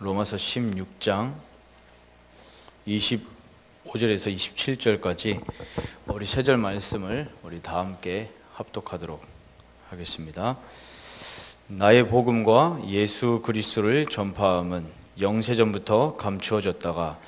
로마서 16장 25절에서 27절까지 우리 세 절 말씀을 우리 다 함께 합독하도록 하겠습니다. 나의 복음과 예수 그리스도를 전파함은 영세전부터 감추어졌다가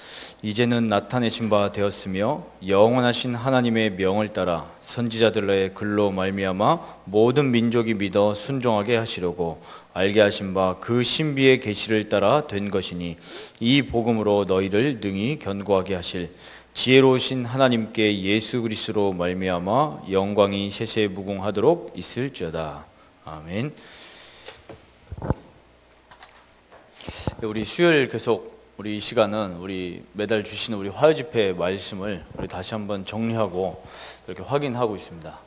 이제는 나타내신 바 되었으며 영원하신 하나님의 명을 따라 선지자들의 글로 말미암아 모든 민족이 믿어 순종하게 하시려고 알게 하신 바 그 신비의 계시를 따라 된 것이니 이 복음으로 너희를 능히 견고하게 하실 지혜로우신 하나님께 예수 그리스도로 말미암아 영광이 세세 무궁하도록 있을지어다. 아멘. 우리 수요일 계속 우리 이 시간은 우리 매달 주시는 우리 화요 집회 말씀을 우리 다시 한번 정리하고 이렇게 확인하고 있습니다.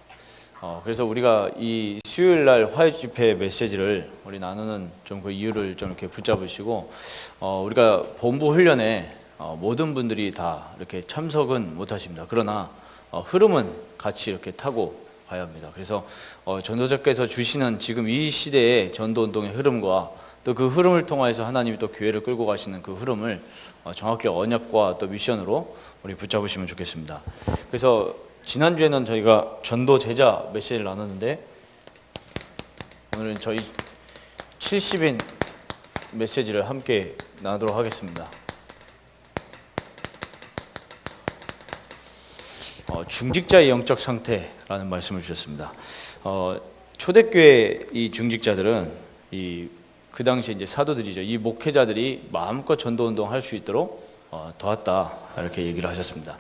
그래서 우리가 이 수요일 날 화요 집회 메시지를 우리 나누는 좀 그 이유를 좀 이렇게 붙잡으시고 우리가 본부 훈련에 모든 분들이 다 이렇게 참석은 못 하십니다. 그러나 흐름은 같이 이렇게 타고 가야 합니다. 그래서 전도자께서 주시는 지금 이 시대의 전도 운동의 흐름과 또 그 흐름을 통해서 하나님이 또 교회를 끌고 가시는 그 흐름을 정확히 언약과 또 미션으로 우리 붙잡으시면 좋겠습니다. 그래서 지난주에는 저희가 전도 제자 메시지를 나눴는데 오늘은 저희 70인 메시지를 함께 나누도록 하겠습니다. 중직자의 영적 상태라는 말씀을 주셨습니다. 초대교회 이 중직자들은 그 당시 이제 사도들이죠. 이 목회자들이 마음껏 전도운동 할 수 있도록 도왔다 이렇게 얘기를 하셨습니다.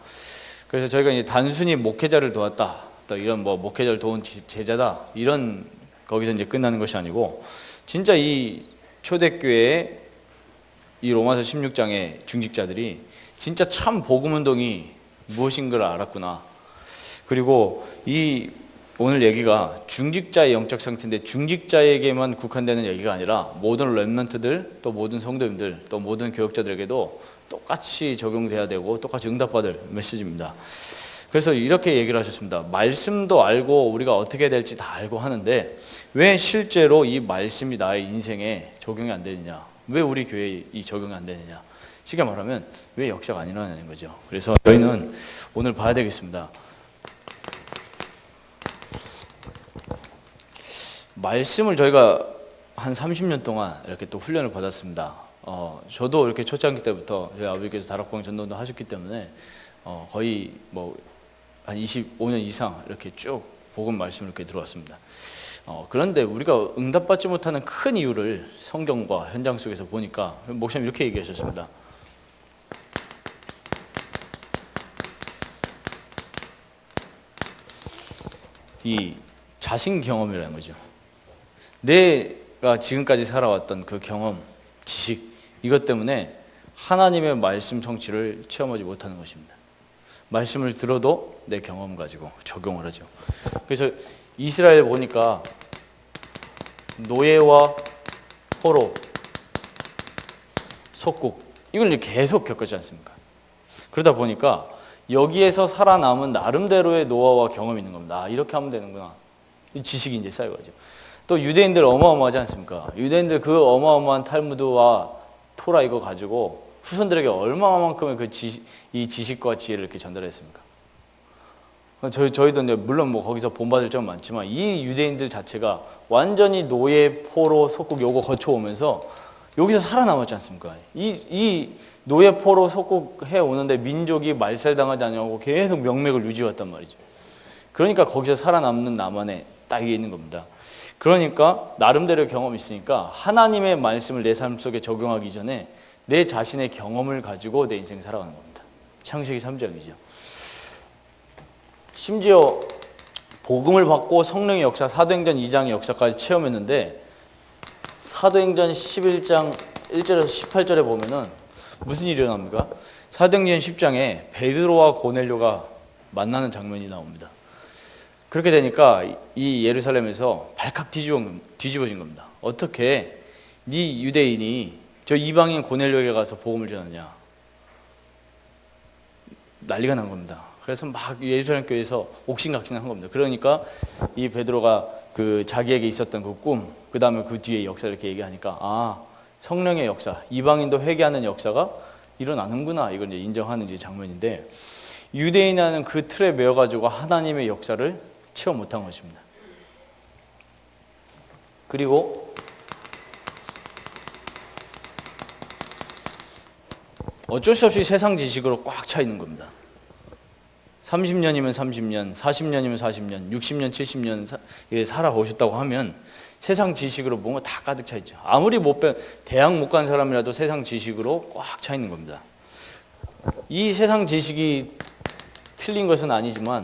그래서 저희가 이제 단순히 목회자를 도왔다, 또 이런 뭐 목회자를 도운 제자다 이런 거기서 이제 끝나는 것이 아니고 진짜 이 초대교회의 이 로마서 16장의 중직자들이 진짜 참 복음운동이 무엇인 걸 알았구나. 그리고 이 오늘 얘기가 중직자의 영적 상태인데 중직자에게만 국한되는 얘기가 아니라 모든 렘넌트들, 또 모든 성도님들, 또 모든 교역자들에게도 똑같이 적용돼야 되고 똑같이 응답받을 메시지입니다. 그래서 이렇게 얘기를 하셨습니다. 말씀도 알고 우리가 어떻게 될지 다 알고 하는데 왜 실제로 이 말씀이 나의 인생에 적용이 안 되느냐? 왜 우리 교회에 이 적용이 안 되느냐? 쉽게 말하면 왜 역사가 안 일어나는 거죠. 그래서 저희는 오늘 봐야 되겠습니다. 말씀을 저희가 한 30년 동안 이렇게 또 훈련을 받았습니다. 저도 이렇게 초창기 때부터 저희 아버지께서 다락방 전도도 하셨기 때문에 거의 뭐 한 25년 이상 이렇게 쭉 복음 말씀을 이렇게 들어왔습니다. 그런데 우리가 응답받지 못하는 큰 이유를 성경과 현장 속에서 보니까 목사님 이렇게 얘기하셨습니다. 이 자신 경험이라는 거죠. 내가 지금까지 살아왔던 그 경험, 지식 이것 때문에 하나님의 말씀 성취를 체험하지 못하는 것입니다. 말씀을 들어도 내 경험 가지고 적용을 하죠. 그래서 이스라엘 보니까 노예와 포로, 속국 이걸 계속 겪었지 않습니까? 그러다 보니까 여기에서 살아남은 나름대로의 노하우와 경험이 있는 겁니다. 이렇게 하면 되는구나. 지식이 이제 쌓여가죠. 또 유대인들 어마어마하지 않습니까? 유대인들 그 어마어마한 탈무드와 토라 이거 가지고 후손들에게 얼마만큼의 이 지식과 지혜를 이렇게 전달했습니까? 저희도 이제 물론 뭐 거기서 본받을 점 많지만 이 유대인들 자체가 완전히 노예, 포로, 속국 요거 거쳐오면서 여기서 살아남았지 않습니까? 이 노예, 포로, 속국 해오는데 민족이 말살당하지 않냐고 계속 명맥을 유지해왔단 말이죠. 그러니까 거기서 살아남는 나만의 딱 이게 있는 겁니다. 그러니까 나름대로 경험이 있으니까 하나님의 말씀을 내 삶 속에 적용하기 전에 내 자신의 경험을 가지고 내 인생 살아가는 겁니다. 창세기 3장이죠. 심지어 복음을 받고 성령의 역사, 사도행전 2장의 역사까지 체험했는데 사도행전 11장 1절에서 18절에 보면은 무슨 일이 일어납니까? 사도행전 10장에 베드로와 고넬료가 만나는 장면이 나옵니다. 그렇게 되니까 이 예루살렘에서 발칵 뒤집어진 겁니다. 어떻게 네 유대인이 저 이방인 고넬료에게 가서 복음을 전하냐. 난리가 난 겁니다. 그래서 막 예루살렘 교회에서 옥신각신한 겁니다. 그러니까 이 베드로가 그 자기에게 있었던 그 꿈, 그 다음에 그 뒤에 역사를 이렇게 얘기하니까 성령의 역사, 이방인도 회개하는 역사가 일어나는구나, 이걸 이제 인정하는 이제 장면인데, 유대인은 그 틀에 매여가지고 하나님의 역사를 체험 못한 것입니다. 그리고 어쩔 수 없이 세상 지식으로 꽉 차 있는 겁니다. 30년이면 30년, 40년이면 40년, 60년, 70년 살아오셨다고 하면 세상 지식으로 뭔가 다 가득 차 있죠. 아무리 대학 못 간 사람이라도 세상 지식으로 꽉 차 있는 겁니다. 이 세상 지식이 틀린 것은 아니지만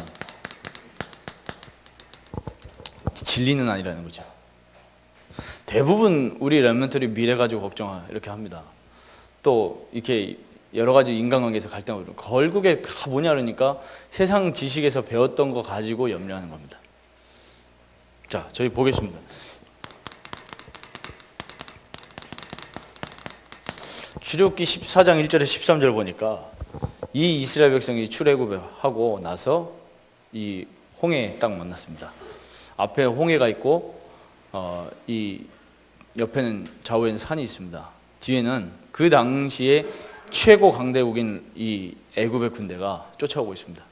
진리는 아니라는 거죠. 대부분 우리 렘넌트들이 미래 가지고 걱정 이렇게 합니다. 또 이렇게 여러 가지 인간관계에서 갈등을 하고, 결국에 다 뭐냐 그러니까 세상 지식에서 배웠던 거 가지고 염려하는 겁니다. 자, 저희 보겠습니다. 출애굽기 14장 1절에 13절 보니까 이 이스라엘 백성이 출애굽하고 나서 이 홍해에 딱 만났습니다. 앞에 홍해가 있고 이 옆에는 좌우에는 산이 있습니다. 뒤에는 그 당시에 최고 강대국인 이 애굽의 군대가 쫓아오고 있습니다.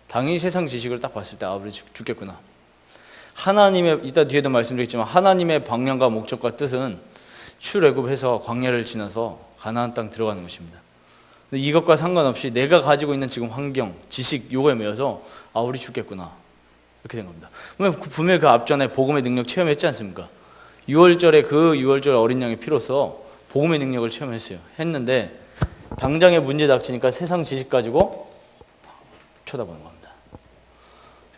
당연히 세상 지식을 딱 봤을 때 우리 죽겠구나. 하나님의, 이따 뒤에도 말씀드리겠지만 하나님의 방향과 목적과 뜻은 출애굽해서 광야를 지나서 가나안 땅 들어가는 것입니다. 근데 이것과 상관없이 내가 가지고 있는 지금 환경, 지식 요거에 매여서 우리 죽겠구나, 이렇게 된 겁니다. 분명히 그 앞전에 복음의 능력 체험했지 않습니까? 6월절에 그 6월절 어린 양의 피로써 복음의 능력을 체험했어요. 했는데 당장에 문제 닥치니까 세상 지식 가지고 쳐다보는 겁니다.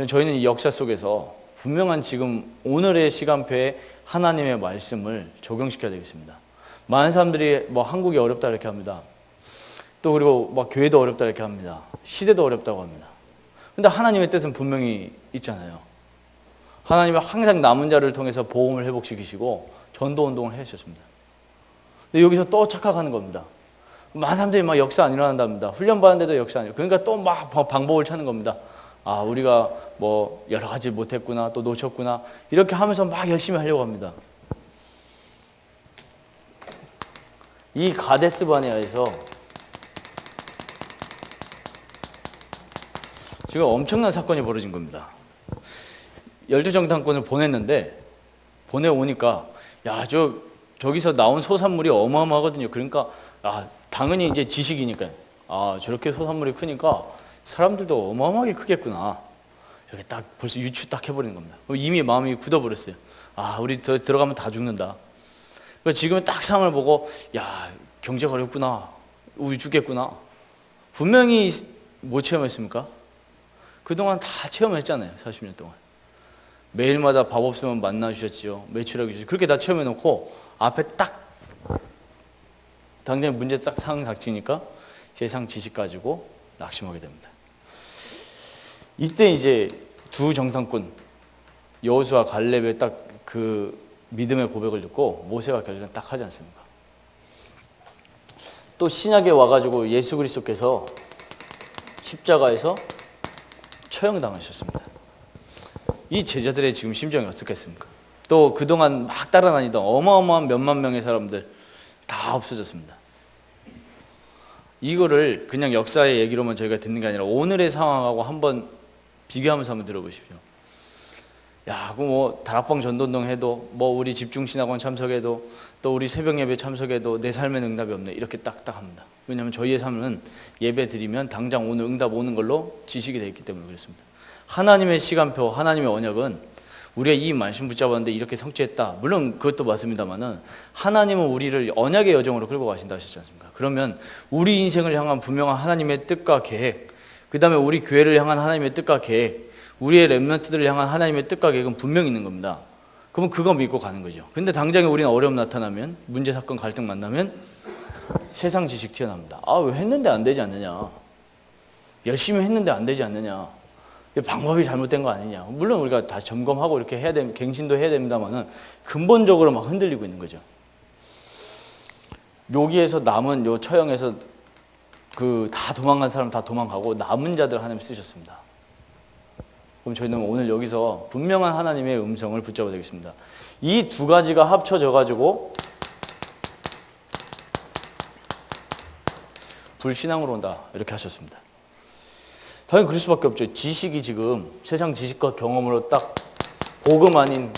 저희는 이 역사 속에서 분명한 지금 오늘의 시간표에 하나님의 말씀을 적용시켜야 되겠습니다. 많은 사람들이 뭐 한국이 어렵다 이렇게 합니다. 또 그리고 막 교회도 어렵다 이렇게 합니다. 시대도 어렵다고 합니다. 근데 하나님의 뜻은 분명히 있잖아요. 하나님은 항상 남은 자를 통해서 보험을 회복시키시고 전도운동을 해주셨습니다. 근데 여기서 또 착각하는 겁니다. 많은 사람들이 막 역사 안 일어난답니다. 훈련받는데도 역사 안 일어나요. 그러니까 또 막 방법을 찾는 겁니다. 우리가 뭐 여러 가지 못했구나, 또 놓쳤구나, 이렇게 하면서 막 열심히 하려고 합니다. 이 가데스 바네아에서 지금 엄청난 사건이 벌어진 겁니다. 12정탐꾼을 보냈는데 보내오니까 저기서 나온 소산물이 어마어마하거든요. 그러니까 당연히 이제 지식이니까 저렇게 소산물이 크니까 사람들도 어마어마하게 크겠구나, 이렇게 딱 벌써 유추 딱 해버리는 겁니다. 이미 마음이 굳어버렸어요. 우리 들어가면 다 죽는다. 그래서 지금은 딱 상황을 보고 경제가 어렵구나, 우리 죽겠구나. 분명히 뭐 체험했습니까? 그동안 다 체험했잖아요. 40년 동안 매일마다 밥 없으면 만나 주셨지요, 매출하게 주셨죠. 그렇게 다 체험해놓고 앞에 딱 당장 문제 딱 상황 닥치니까 세상 지식 가지고 낙심하게 됩니다. 이때 이제 두 정탐꾼 여호수아 갈렙의 딱 그 믿음의 고백을 듣고 모세가 결정을 딱 하지 않습니까? 또 신약에 와가지고 예수 그리스도께서 십자가에서 처형당하셨습니다. 이 제자들의 지금 심정이 어떻겠습니까? 또 그동안 막 따라다니던 어마어마한 몇만 명의 사람들 다 없어졌습니다. 이거를 그냥 역사의 얘기로만 저희가 듣는 게 아니라 오늘의 상황하고 한번 비교하면서 한번 들어보십시오. 그럼 뭐 다락방 전도운동 해도, 뭐 우리 집중신학원 참석해도, 또 우리 새벽 예배 참석해도 내 삶엔 응답이 없네, 이렇게 딱딱 합니다. 왜냐하면 저희의 삶은 예배 드리면 당장 오늘 응답 오는 걸로 지식이 되어 있기 때문에 그렇습니다. 하나님의 시간표, 하나님의 언약은 우리가 이 말씀 붙잡았는데 이렇게 성취했다, 물론 그것도 맞습니다만은 하나님은 우리를 언약의 여정으로 끌고 가신다 하셨지 않습니까? 그러면 우리 인생을 향한 분명한 하나님의 뜻과 계획, 그 다음에 우리 교회를 향한 하나님의 뜻과 계획, 우리의 렘넌트들을 향한 하나님의 뜻과 계획은 분명히 있는 겁니다. 그러면 그거 믿고 가는 거죠. 근데 당장에 우리는 어려움 나타나면, 문제, 사건, 갈등 만나면 세상 지식 튀어나옵니다. 왜 했는데 안 되지 않느냐, 열심히 했는데 안 되지 않느냐, 방법이 잘못된 거 아니냐. 물론 우리가 다 점검하고 이렇게 해야 됩니다. 갱신도 해야 됩니다만은 근본적으로 막 흔들리고 있는 거죠. 여기에서 남은 요 처형에서 다 도망간 사람 다 도망가고 남은 자들 하나님 쓰셨습니다. 그럼 저희는 오늘 여기서 분명한 하나님의 음성을 붙잡아야 되겠습니다. 이 두 가지가 합쳐져 가지고 불신앙으로 온다 이렇게 하셨습니다. 당연히 그럴 수밖에 없죠. 지식이 지금 세상 지식과 경험으로 딱 복음 아닌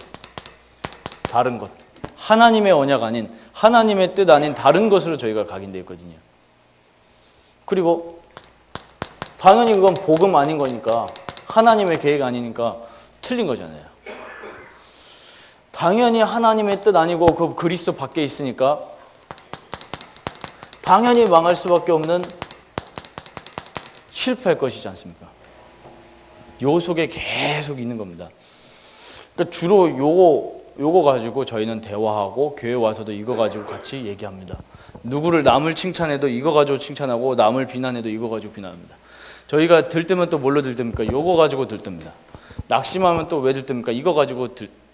다른 것, 하나님의 언약 아닌 하나님의 뜻 아닌 다른 것으로 저희가 각인되어 있거든요. 그리고 당연히 그건 복음 아닌 거니까 하나님의 계획 아니니까 틀린 거잖아요. 당연히 하나님의 뜻 아니고 그 그리스도 밖에 있으니까 당연히 망할 수밖에 없는 실패할 것이지 않습니까? 요 속에 계속 있는 겁니다. 그러니까 주로 요거 가지고 저희는 대화하고 교회 와서도 이거 가지고 같이 얘기합니다. 누구를 남을 칭찬해도 이거 가지고 칭찬하고 남을 비난해도 이거 가지고 비난합니다. 저희가 들뜨면 또 뭘로 들뜹니까? 요거 가지고 들뜹니다. 낙심하면 또 왜 들뜹니까? 이거 가지고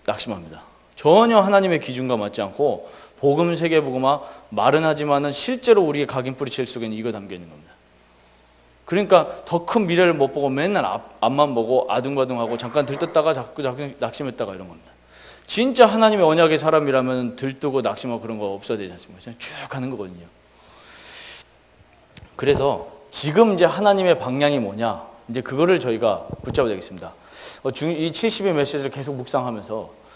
낙심합니다. 전혀 하나님의 기준과 맞지 않고 복음 세계복음화 말은 하지만은 실제로 우리의 각인 뿌리칠 속에는 이거 담겨 있는 겁니다. 그러니까 더 큰 미래를 못 보고 맨날 앞만 보고 아둥바둥하고 잠깐 들떴다가 자꾸 낙심했다가 이런 겁니다. 진짜 하나님의 언약의 사람이라면 들뜨고 낙심하고 그런 거 없어야 되지 않습니까? 그냥 쭉 가는 거거든요. 그래서 지금 이제 하나님의 방향이 뭐냐? 이제 그거를 저희가 붙잡아야 되겠습니다. 이 70의 메시지를 계속 묵상하면서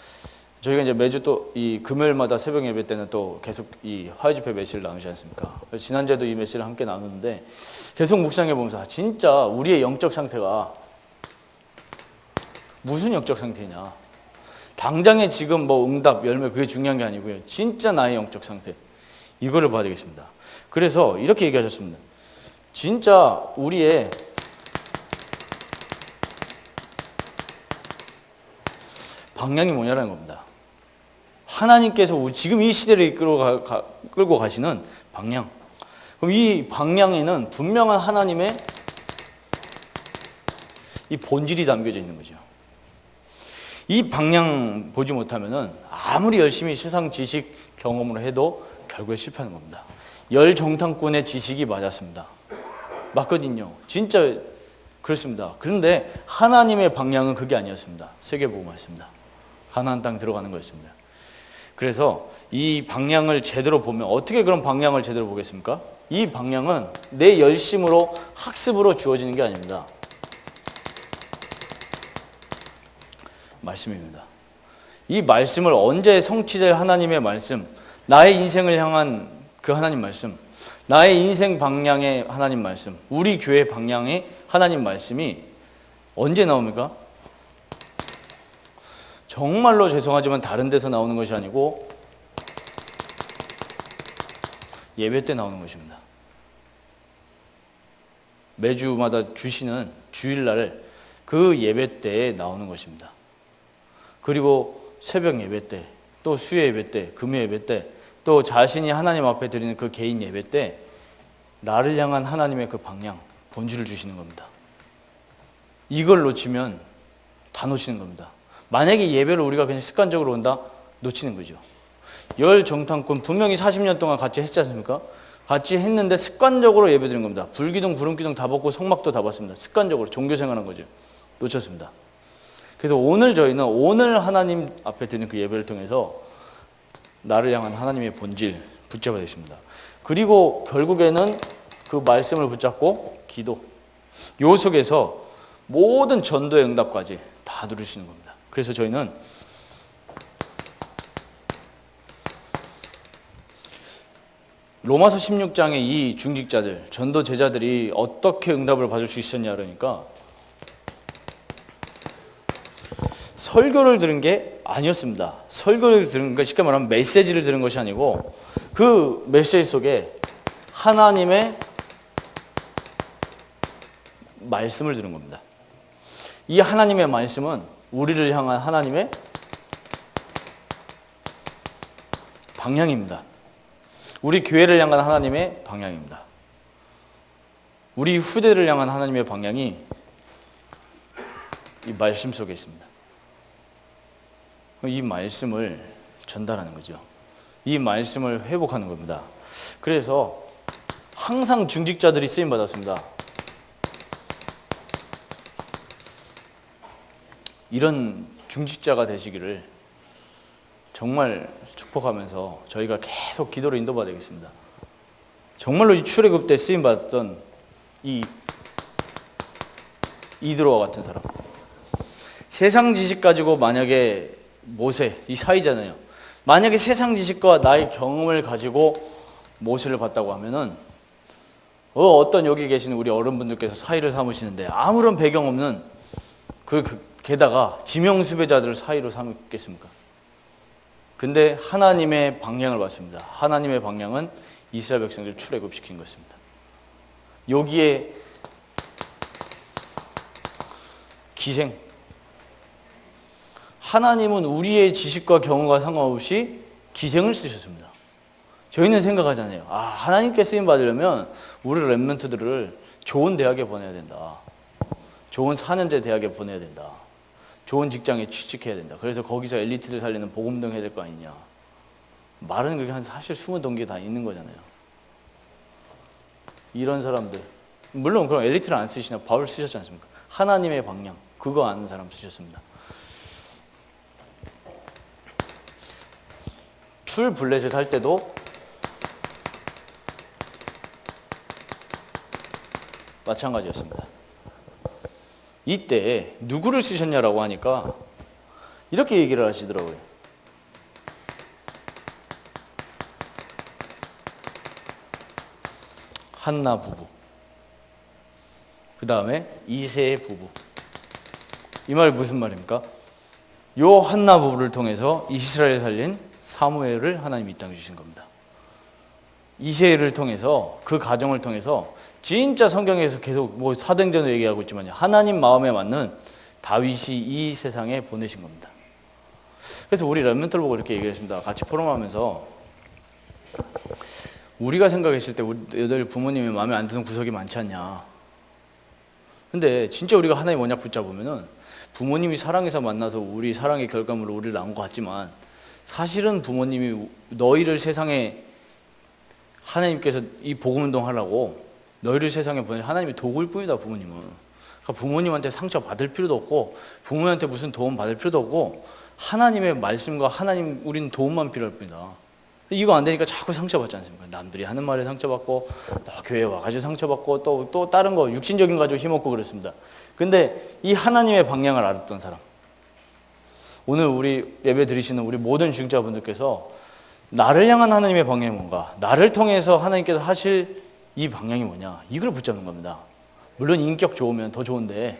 저희가 이제 매주 또 이 금요일마다 새벽 예배 때는 또 계속 이 화요집회 메시지를 나누지 않습니까? 지난주에도 이 메시지를 함께 나누는데 계속 묵상해 보면서 진짜 우리의 영적 상태가 무슨 영적 상태냐? 당장에 지금 뭐 응답, 열매 그게 중요한 게 아니고요. 진짜 나의 영적 상태. 이거를 봐야 되겠습니다. 그래서 이렇게 얘기하셨습니다. 진짜 우리의 방향이 뭐냐라는 겁니다. 하나님께서 지금 이 시대를 끌고 가시는 방향. 그럼 이 방향에는 분명한 하나님의 이 본질이 담겨져 있는 거죠. 이 방향 보지 못하면은 아무리 열심히 세상 지식 경험으로 해도 결국에 실패하는 겁니다. 열 정탐꾼의 지식이 맞았습니다. 맞거든요. 진짜 그렇습니다. 그런데 하나님의 방향은 그게 아니었습니다. 세계복음화였습니다. 가나안 땅 들어가는 거였습니다. 그래서 이 방향을 제대로 보면 어떻게 그런 방향을 제대로 보겠습니까? 이 방향은 내 열심으로 학습으로 주어지는 게 아닙니다. 말씀입니다. 이 말씀을 언제 성취될 하나님의 말씀, 나의 인생을 향한 그 하나님 말씀, 나의 인생 방향의 하나님 말씀, 우리 교회 방향의 하나님 말씀이 언제 나옵니까? 정말로 죄송하지만 다른 데서 나오는 것이 아니고 예배 때 나오는 것입니다. 매주마다 주시는 주일날 그 예배 때에 나오는 것입니다. 그리고 새벽 예배 때, 또 수요 예배 때, 금요 예배 때, 또 자신이 하나님 앞에 드리는 그 개인 예배 때 나를 향한 하나님의 그 방향, 본질을 주시는 겁니다. 이걸 놓치면 다 놓치는 겁니다. 만약에 예배를 우리가 그냥 습관적으로 온다? 놓치는 거죠. 열 정탐꾼 분명히 40년 동안 같이 했지 않습니까? 같이 했는데 습관적으로 예배 드리는 겁니다. 불기둥, 구름기둥 다 벗고 성막도 다 벗습니다. 습관적으로 종교생활한 거죠. 놓쳤습니다. 그래서 오늘 저희는 오늘 하나님 앞에 드리는 그 예배를 통해서 나를 향한 하나님의 본질 붙잡아야 되겠습니다. 그리고 결국에는 그 말씀을 붙잡고 기도. 요 속에서 모든 전도의 응답까지 다 누리시는 겁니다. 그래서 저희는 로마서 16장의 이 중직자들, 전도 제자들이 어떻게 응답을 받을 수 있었냐 그러니까 설교를 들은 게 아니었습니다. 설교를 들은 거 쉽게 말하면 메시지를 들은 것이 아니고 그 메시지 속에 하나님의 말씀을 들은 겁니다. 이 하나님의 말씀은 우리를 향한 하나님의 방향입니다. 우리 교회를 향한 하나님의 방향입니다. 우리 후대를 향한 하나님의 방향이 이 말씀 속에 있습니다. 이 말씀을 전달하는 거죠. 이 말씀을 회복하는 겁니다. 그래서 항상 중직자들이 쓰임 받았습니다. 이런 중직자가 되시기를 정말 축복하면서 저희가 계속 기도로 인도받아 되겠습니다. 정말로 이 출애굽 때 쓰임 받았던 이 이드로와 같은 사람. 세상 지식 가지고 만약에 모세, 이 사이잖아요. 만약에 세상 지식과 나의 경험을 가지고 모세를 봤다고 하면은 어떤 여기 계시는 우리 어른분들께서 사이를 삼으시는데 아무런 배경 없는 게다가 지명수배자들을 사이로 삼겠습니까? 근데 하나님의 방향을 봤습니다. 하나님의 방향은 이스라엘 백성들을 출애굽시킨 것입니다. 여기에 기생. 하나님은 우리의 지식과 경험과 상관없이 기생을 쓰셨습니다. 저희는 생각하잖아요. 하나님께 쓰임 받으려면 우리 렘넌트들을 좋은 대학에 보내야 된다. 좋은 4년제 대학에 보내야 된다. 좋은 직장에 취직해야 된다. 그래서 거기서 엘리트들 살리는 복음등 해야 될 거 아니냐. 말은 그게 사실 숨은 동기에 다 있는 거잖아요. 이런 사람들. 물론 그럼 엘리트를 안 쓰시나 바울 쓰셨지 않습니까? 하나님의 방향. 그거 아는 사람 쓰셨습니다. 출블레셋 할 때도 마찬가지였습니다. 이때 누구를 쓰셨냐라고 하니까 이렇게 얘기를 하시더라고요. 한나 부부, 그 다음에 이세 부부. 이 말이 무슨 말입니까? 요 한나 부부를 통해서 이스라엘을 살린 사무엘을 하나님이 이 땅에 주신 겁니다. 이세를 통해서, 그 가정을 통해서 진짜 성경에서 계속 사도행전으로 얘기하고 있지만 하나님 마음에 맞는 다윗이 이 세상에 보내신 겁니다. 그래서 우리 렘넌트를 보고 이렇게 얘기했습니다. 같이 포럼하면서 우리가 생각했을 때 우리 부모님이 마음에 안 드는 구석이 많지 않냐. 근데 진짜 우리가 하나님 언약 붙잡으면은 부모님이 사랑해서 만나서 우리 사랑의 결과물로 우리를 낳은 것 같지만 사실은 부모님이 너희를 세상에 하나님께서 이 복음운동 하라고 너희를 세상에 보내 하나님이 도구일 뿐이다. 부모님은. 그러니까 부모님한테 상처 받을 필요도 없고 부모님한테 무슨 도움 받을 필요도 없고 하나님의 말씀과 하나님 우리는 도움만 필요할 뿐이다. 이거 안 되니까 자꾸 상처받지 않습니까? 남들이 하는 말에 상처받고 또 교회 와가지고 상처받고 또 다른 거 육신적인 거 가지고 힘없고 그랬습니다. 근데 이 하나님의 방향을 알았던 사람, 오늘 우리 예배 드리시는 우리 모든 중자분들께서 나를 향한 하나님의 방향이 뭔가, 나를 통해서 하나님께서 하실 이 방향이 뭐냐, 이걸 붙잡는 겁니다. 물론 인격 좋으면 더 좋은데,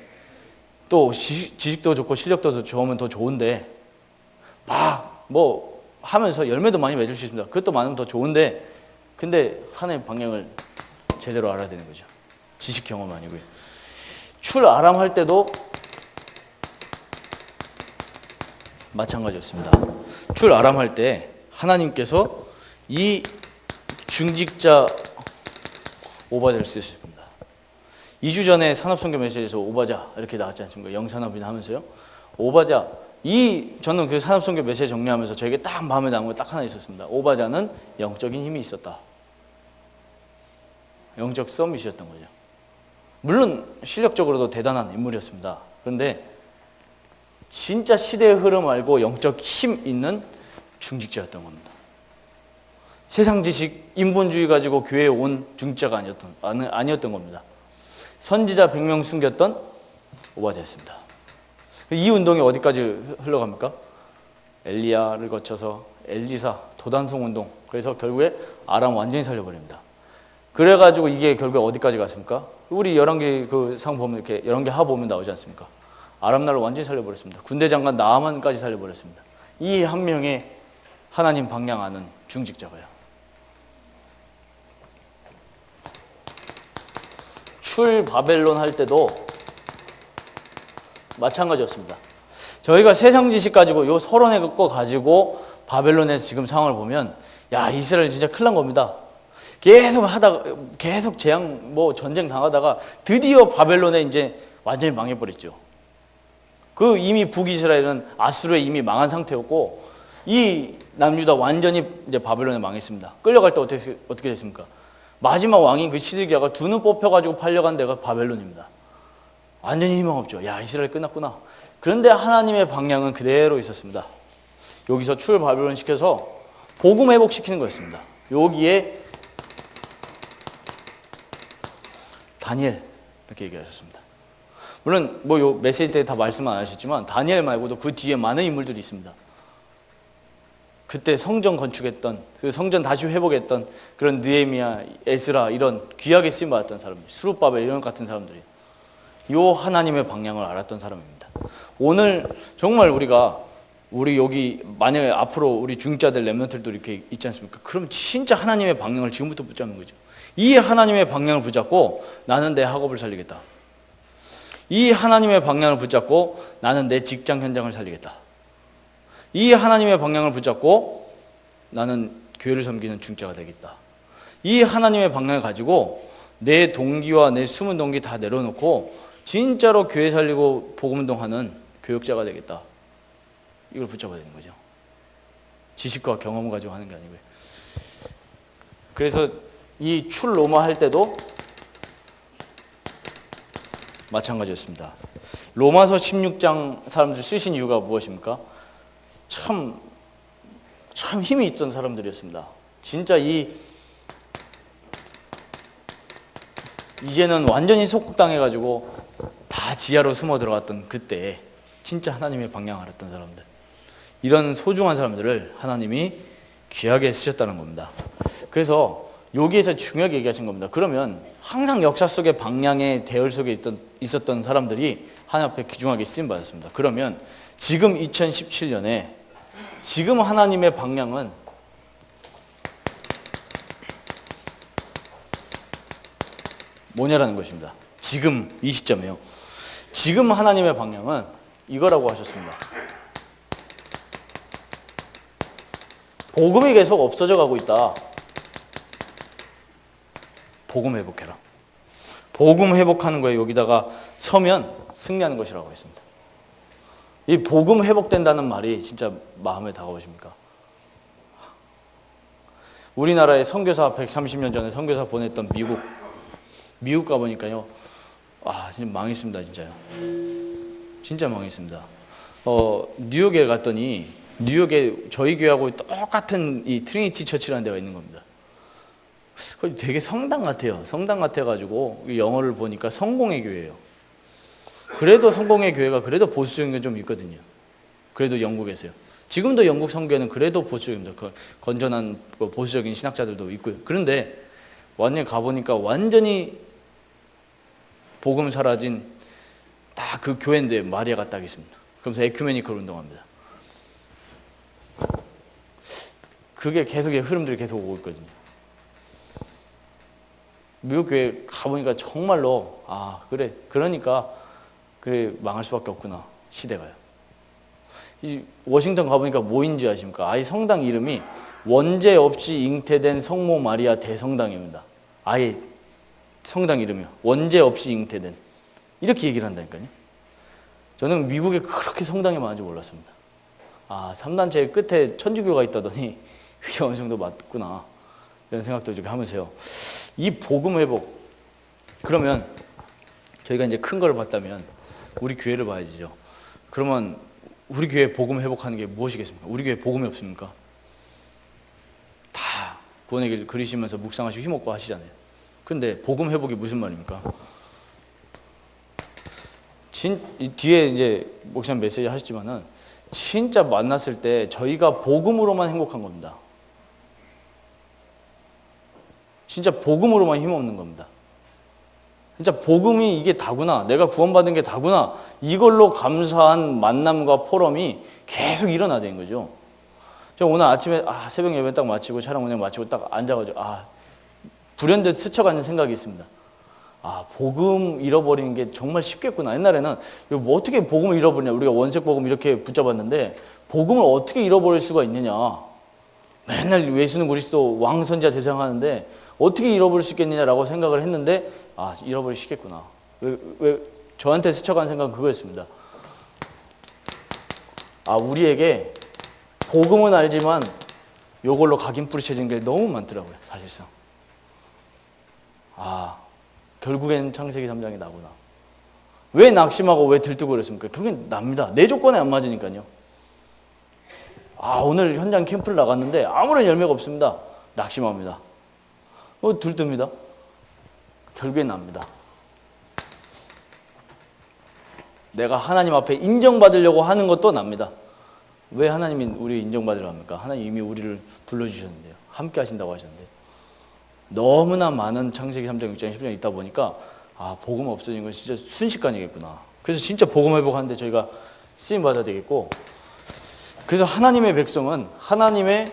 또 지식도 좋고 실력도 좋으면 더 좋은데, 하면서 열매도 많이 맺을 수 있습니다. 그것도 많으면 더 좋은데, 근데 하나님의 방향을 제대로 알아야 되는 거죠. 지식 경험 아니고요. 출아람 할 때도 마찬가지였습니다. 출아람 할 때 하나님께서 이 중직자 오바자를 쓰셨습니다. 2주 전에 산업선교 메시지에서 오바자 이렇게 나왔지 않습니까? 영산업이나 하면서요. 오바자, 저는 그 산업선교 메시지 정리하면서 저에게 딱 마음에 남은 거 딱 하나 있었습니다. 오바자는 영적인 힘이 있었다. 영적 썸이셨던 거죠. 물론 실력적으로도 대단한 인물이었습니다. 그런데 진짜 시대의 흐름 알고 영적 힘 있는 중직자였던 겁니다. 세상 지식, 인본주의 가지고 교회에 온 중직자가 아니었던 겁니다. 선지자 100명 숨겼던 오바자였습니다. 이 운동이 어디까지 흘러갑니까? 엘리야를 거쳐서 엘리사, 도단성 운동. 그래서 결국에 아람 완전히 살려버립니다. 그래가지고 이게 결국에 어디까지 갔습니까? 우리 열왕기 그 상 보면 이렇게 열왕기 하 보면 나오지 않습니까? 아람 나라를 완전히 살려버렸습니다. 군대 장관 나아만까지 살려버렸습니다. 이 한 명의 하나님 방향 아는 중직자가요. 출 바벨론 할 때도 마찬가지였습니다. 저희가 세상 지식 가지고 요 서론의 거 가지고 바벨론에서 지금 상황을 보면 야, 이스라엘 진짜 큰일 난 겁니다. 계속 재앙 전쟁 당하다가 드디어 바벨론에 이제 완전히 망해버렸죠. 그 이미 북이스라엘은 아수르에 이미 망한 상태였고 이 남유다 완전히 이제 바벨론에 망했습니다. 끌려갈 때 어떻게 됐습니까? 마지막 왕인 그 시드기야가 두 눈 뽑혀가지고 팔려간 데가 바벨론입니다. 완전히 희망 없죠. 야, 이스라엘 끝났구나. 그런데 하나님의 방향은 그대로 있었습니다. 여기서 출 바벨론 시켜서 복음 회복시키는 거였습니다. 여기에 다니엘 이렇게 얘기하셨습니다. 물론 뭐 요 메시지 때 다 말씀 안 하셨지만 다니엘 말고도 그 뒤에 많은 인물들이 있습니다. 그때 성전 건축했던, 그 성전 다시 회복했던 그런 느헤미야, 에스라 이런 귀하게 쓰임 받았던 사람들, 스룹바벨 이런 같은 사람들이 요 하나님의 방향을 알았던 사람입니다. 오늘 정말 우리 여기 만약에 앞으로 우리 중자들 렘넌트들도 이렇게 있지 않습니까? 그럼 진짜 하나님의 방향을 지금부터 붙잡는 거죠. 이 하나님의 방향을 붙잡고 나는 내 학업을 살리겠다. 이 하나님의 방향을 붙잡고 나는 내 직장 현장을 살리겠다. 이 하나님의 방향을 붙잡고 나는 교회를 섬기는 중자가 되겠다. 이 하나님의 방향을 가지고 내 동기와 내 숨은 동기 다 내려놓고 진짜로 교회 살리고 복음운동하는 교역자가 되겠다. 이걸 붙잡아야 되는 거죠. 지식과 경험을 가지고 하는 게 아니고요. 그래서 이 출로마 할 때도 마찬가지였습니다. 로마서 16장 사람들 쓰신 이유가 무엇입니까? 참 힘이 있던 사람들이었습니다. 진짜 이제는 완전히 속국당해가지고 다 지하로 숨어 들어갔던 그때 진짜 하나님의 방향을 알았던 사람들, 이런 소중한 사람들을 하나님이 귀하게 쓰셨다는 겁니다. 그래서 여기에서 중요하게 얘기하신 겁니다. 그러면 항상 역사 속의 방향의 대열 속에 있었던 사람들이 하나님 앞에 귀중하게 쓰임 받았습니다. 그러면 지금 2017년에 지금 하나님의 방향은 뭐냐라는 것입니다. 지금 이 시점에요. 지금 하나님의 방향은 이거라고 하셨습니다. 복음이 계속 없어져 가고 있다. 복음 회복해라. 복음 회복하는 거에 여기다가 서면 승리하는 것이라고 했습니다. 이 복음 회복된다는 말이 진짜 마음에 다가오십니까? 우리나라에 선교사 130년 전에 선교사 보냈던 미국 가보니까요, 진짜 망했습니다. 진짜요. 진짜 망했습니다. 뉴욕에 갔더니 뉴욕에 저희 교회하고 똑같은 이 트리니티 처치라는 데가 있는 겁니다. 되게 성당 같아요. 성당 같아가지고 영어를 보니까 성공의 교회예요. 그래도 성공의 교회가 그래도 보수적인 게 좀 있거든요. 그래도 영국에서요. 지금도 영국 성교회는 그래도 보수적입니다. 건전한 보수적인 신학자들도 있고요. 그런데 완전히 가보니까 완전히 복음 사라진 다 그 교회인데 마리아가 딱 있습니다. 그러면서 에큐메니컬 운동합니다. 그게 계속 흐름들이 계속 오고 있거든요. 미국 교회 가보니까 정말로 그러니까 망할 수밖에 없구나, 시대가요. 이 워싱턴 가보니까 뭐인지 아십니까? 아예 성당 이름이 원죄 없이 잉태된 성모 마리아 대성당입니다. 아예 성당 이름이요. 원죄 없이 잉태된. 이렇게 얘기를 한다니까요. 저는 미국에 그렇게 성당이 많은지 몰랐습니다. 3단체 끝에 천주교가 있다더니 이게 어느 정도 맞구나, 이런 생각도 이렇게 하면서요. 이 복음 회복, 그러면 저희가 이제 큰 걸 봤다면 우리 교회를 봐야죠. 그러면 우리 교회 복음 회복하는 게 무엇이겠습니까? 우리 교회 복음이 없습니까? 다 구원의 길 그리시면서 묵상하시고 힘없고 하시잖아요. 근데 복음 회복이 무슨 말입니까? 뒤에 이제 목사님 메시지 하셨지만은 진짜 만났을 때 저희가 복음으로만 행복한 겁니다. 진짜 복음으로만 힘없는 겁니다. 진짜 복음이 이게 다구나, 내가 구원받은 게 다구나, 이걸로 감사한 만남과 포럼이 계속 일어나야 되는 거죠. 저 오늘 아침에 새벽 예배 딱 마치고 촬영 운영 마치고 딱 앉아가지고 불현듯 스쳐가는 생각이 있습니다. 복음 잃어버리는 게 정말 쉽겠구나. 옛날에는 뭐 어떻게 복음을 잃어버리냐, 우리가 원색 복음 이렇게 붙잡았는데 복음을 어떻게 잃어버릴 수가 있느냐. 맨날 예수는 그리스도 왕 선지자 대상 하는데 어떻게 잃어버릴 수 있겠느냐라고 생각을 했는데 잃어버리기 쉽겠구나. 왜 저한테 스쳐간 생각은 그거였습니다. 우리에게 복음은 알지만 요걸로 각인 뿌리쳐진 게 너무 많더라고요. 사실상. 결국엔 창세기 3장이 나구나. 왜 낙심하고 왜 들뜨고 그랬습니까? 결국엔 납니다. 내 조건에 안 맞으니까요. 오늘 현장 캠프를 나갔는데 아무런 열매가 없습니다. 낙심합니다. 들뜹니다. 결국엔 납니다. 내가 하나님 앞에 인정받으려고 하는 것도 납니다. 왜 하나님이 우리 인정받으려 합니까? 하나님 이미 우리를 불러주셨는데요. 함께 하신다고 하셨는데. 너무나 많은 창세기 3장, 6장, 10장 있다 보니까 복음 없어진 건 진짜 순식간이겠구나. 그래서 진짜 복음 회복하는데 저희가 쓰임 받아야 되겠고, 그래서 하나님의 백성은 하나님의